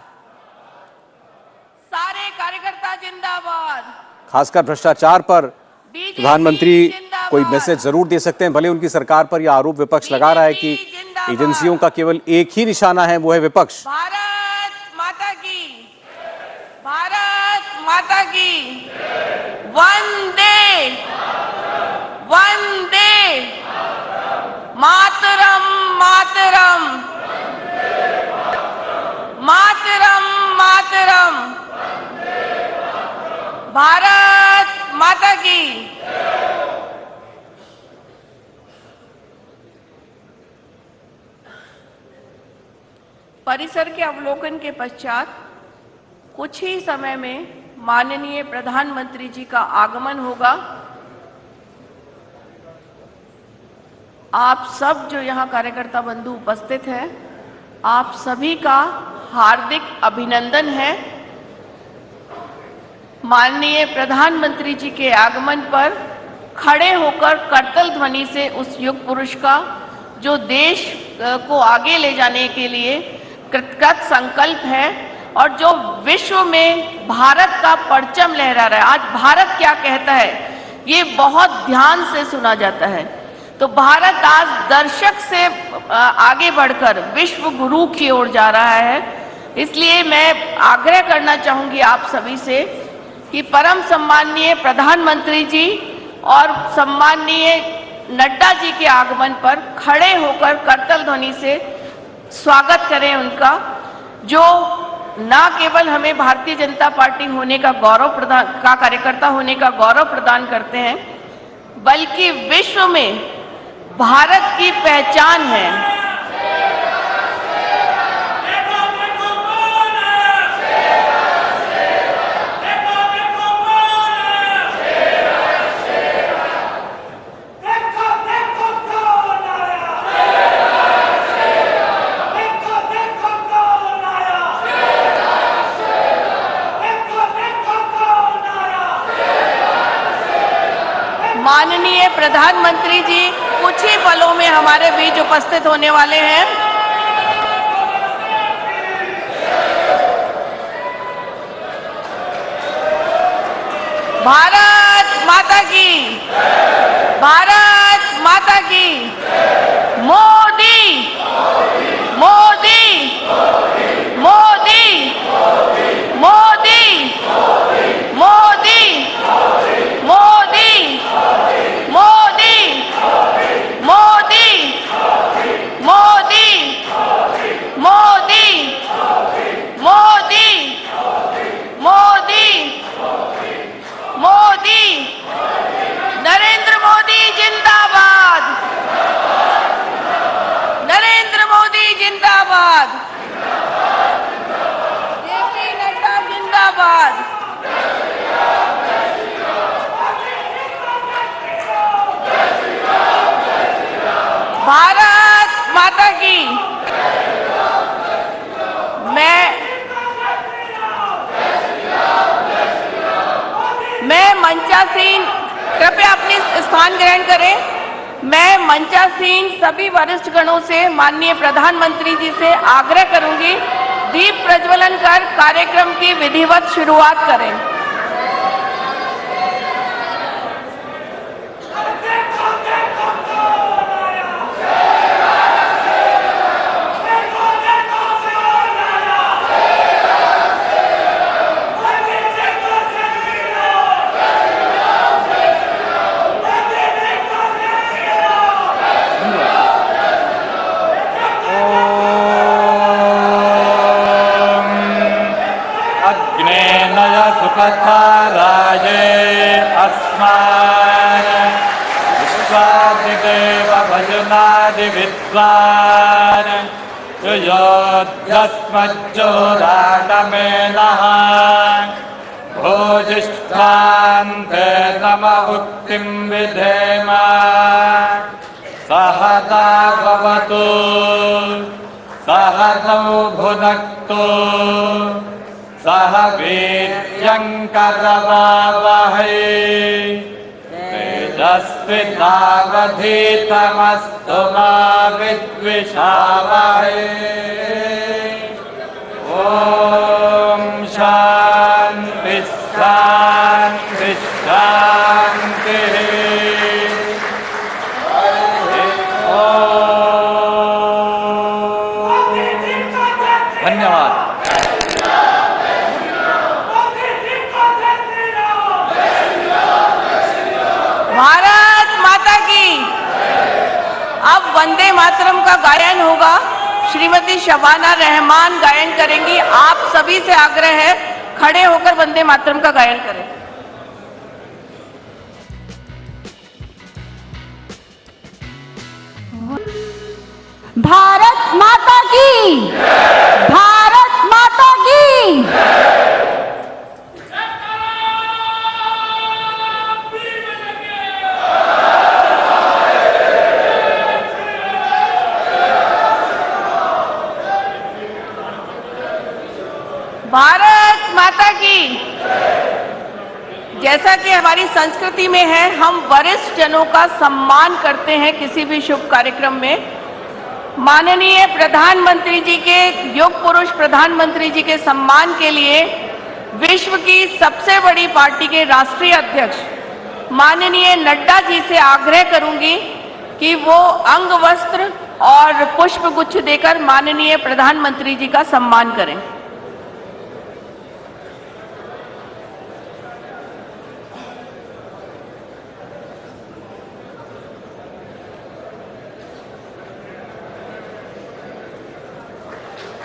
सारे कार्यकर्ता जिंदाबाद, खासकर भ्रष्टाचार पर बीजेपी प्रधानमंत्री जिंदाबाद। कोई मैसेज जरूर दे सकते हैं। भले उनकी सरकार पर यह आरोप विपक्ष लगा रहा है कि जिंदाबाद। एजेंसियों का केवल एक ही निशाना है, वो है विपक्ष। भारत माता की, भारत माता की, वंदे वंदे मातरम मातरम मातरम मातरम, भारत माता की। परिसर के अवलोकन के पश्चात कुछ ही समय में माननीय प्रधानमंत्री जी का आगमन होगा। आप सब जो यहाँ कार्यकर्ता बंधु उपस्थित हैं, आप सभी का हार्दिक अभिनंदन है। माननीय प्रधानमंत्री जी के आगमन पर खड़े होकर करतल ध्वनि से उस युग पुरुष का जो देश को आगे ले जाने के लिए कृतकृत संकल्प है और जो विश्व में भारत का परचम लहरा रहा है। आज भारत क्या कहता है ये बहुत ध्यान से सुना जाता है। तो भारत आज दर्शक से आगे बढ़कर विश्व गुरु की ओर जा रहा है। इसलिए मैं आग्रह करना चाहूंगी आप सभी से कि परम सम्माननीय प्रधानमंत्री जी और सम्माननीय नड्डा जी के आगमन पर खड़े होकर करतल ध्वनि से स्वागत करें उनका, जो न केवल हमें भारतीय जनता पार्टी होने का कार्यकर्ता होने का गौरव प्रदान करते हैं, बल्कि विश्व में भारत की पहचान है। माननीय प्रधानमंत्री जी कुछ ही पलों में हमारे बीच उपस्थित होने वाले हैं। भारत माता की, भारत माता की। मोदी मोदी मोदी मोदी मोदी मोदी मोदी मोदी मोदी मोदी मोदी मोदी मोदी। नरेंद्र मोदी जिंदाबाद, नरेंद्र मोदी जिंदाबाद, जेपी नड्डा जिंदाबाद। भारत माता की। मैं मंचासीन, कृपया अपने स्थान ग्रहण करें। मैं मंचासीन सभी वरिष्ठ गणों से माननीय प्रधानमंत्री जी से आग्रह करूंगी, दीप प्रज्वलन कर कार्यक्रम की विधिवत शुरुआत करें। सुपथाराये अस्मान् विश्वादिदेव भजनादिविद्वान् योऽध्यस्मज्जोराटमेनः भोजिष्ठान्ते नम उक्तिं विधेम। सहना भवतु सहनौ भुनक्तु सह वीर्यङ्करवावहै तेजस्विनावधीतमस्तु मा विद्विषावहै। ॐ शान्ति शान्ति शान्तिः। धन्यवाद। भारत माता की। अब वंदे मातरम का गायन होगा। श्रीमती शबाना रहमान गायन करेंगी। आप सभी से आग्रह है खड़े होकर वंदे मातरम का गायन करें। भारत माता की, भारत माता की। भारत माता की। जैसा कि हमारी संस्कृति में है, हम वरिष्ठ जनों का सम्मान करते हैं किसी भी शुभ कार्यक्रम में। माननीय प्रधानमंत्री जी के, युग पुरुष प्रधानमंत्री जी के सम्मान के लिए विश्व की सबसे बड़ी पार्टी के राष्ट्रीय अध्यक्ष माननीय नड्डा जी से आग्रह करूंगी कि वो अंग वस्त्र और पुष्प गुच्छ देकर माननीय प्रधानमंत्री जी का सम्मान करें।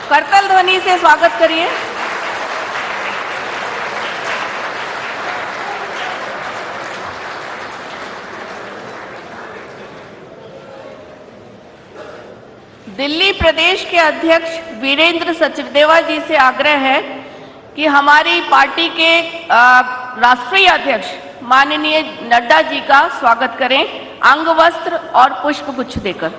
करतल ध्वनि से स्वागत करिए। दिल्ली प्रदेश के अध्यक्ष वीरेंद्र सचदेवा जी से आग्रह है कि हमारी पार्टी के राष्ट्रीय अध्यक्ष माननीय नड्डा जी का स्वागत करें अंग वस्त्र और पुष्प गुच्छ देकर।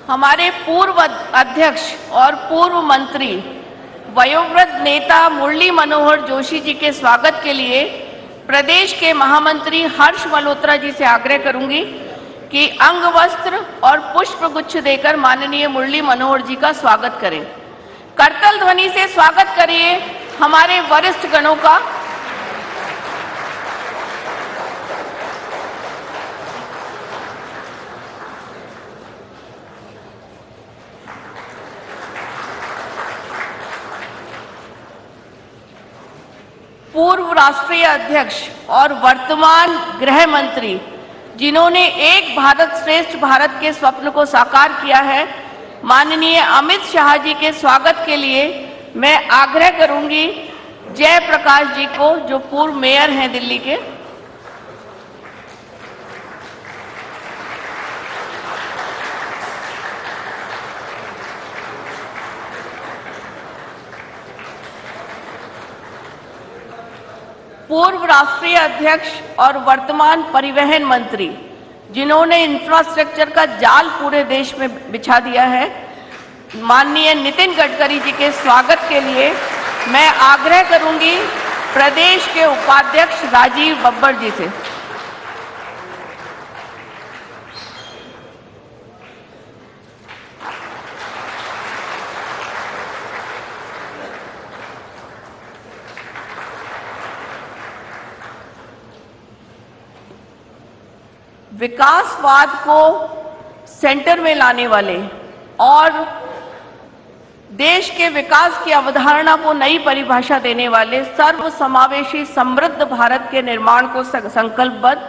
हमारे पूर्व अध्यक्ष और पूर्व मंत्री वयोवृद्ध नेता मुरली मनोहर जोशी जी के स्वागत के लिए प्रदेश के महामंत्री हर्ष मल्होत्रा जी से आग्रह करूंगी कि अंग वस्त्र और पुष्प गुच्छ देकर माननीय मुरली मनोहर जी का स्वागत करें। करतल ध्वनि से स्वागत करिए हमारे वरिष्ठ गणों का। पूर्व राष्ट्रीय अध्यक्ष और वर्तमान गृह मंत्री जिन्होंने एक भारत श्रेष्ठ भारत के स्वप्न को साकार किया है, माननीय अमित शाह जी के स्वागत के लिए मैं आग्रह करूंगी जयप्रकाश जी को, जो पूर्व मेयर हैं दिल्ली के। पूर्व राष्ट्रीय अध्यक्ष और वर्तमान परिवहन मंत्री जिन्होंने इंफ्रास्ट्रक्चर का जाल पूरे देश में बिछा दिया है, माननीय नितिन गडकरी जी के स्वागत के लिए मैं आग्रह करूंगी प्रदेश के उपाध्यक्ष राजीव बब्बर जी से। विकासवाद को सेंटर में लाने वाले और देश के विकास की अवधारणा को नई परिभाषा देने वाले सर्वसमावेशी समृद्ध भारत के निर्माण को संकल्पबद्ध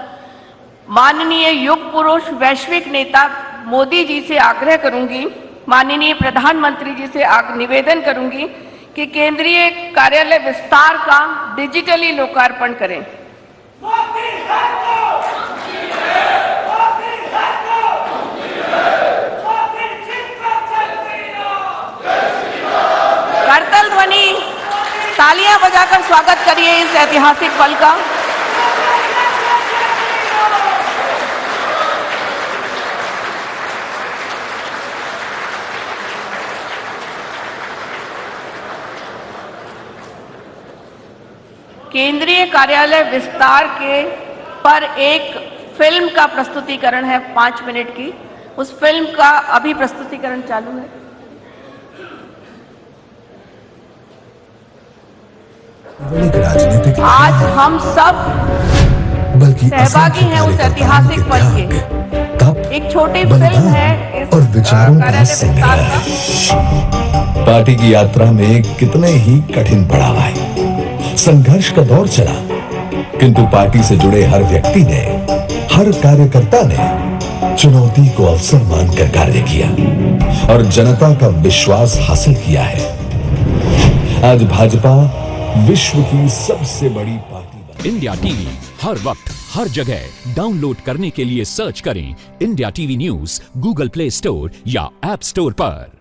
माननीय युग पुरुष वैश्विक नेता मोदी जी से आग्रह करूंगी, माननीय प्रधानमंत्री जी से निवेदन करूंगी कि केंद्रीय कार्यालय विस्तार का डिजिटली लोकार्पण करें। करतल ध्वनि तालियां बजाकर स्वागत करिए इस ऐतिहासिक पल का। केंद्रीय कार्यालय विस्तार के पर एक फिल्म का प्रस्तुतिकरण है 5 मिनट की। उस फिल्म का अभी प्रस्तुतिकरण चालू है। आज हम सब सहभागी हैं उस ऐतिहासिक पल के। एक छोटी फिल्म है इस और विचारों का विस्तार का। पार्टी की यात्रा में कितने ही कठिन पड़ाव आए, संघर्ष का दौर चला, किंतु पार्टी से जुड़े हर व्यक्ति ने, हर कार्यकर्ता ने चुनौती को अवसर मानकर कार्य किया और जनता का विश्वास हासिल किया है। आज भाजपा विश्व की सबसे बड़ी पार्टी। इंडिया टीवी हर वक्त हर जगह डाउनलोड करने के लिए सर्च करें India TV news Google play store या ऐप स्टोर पर।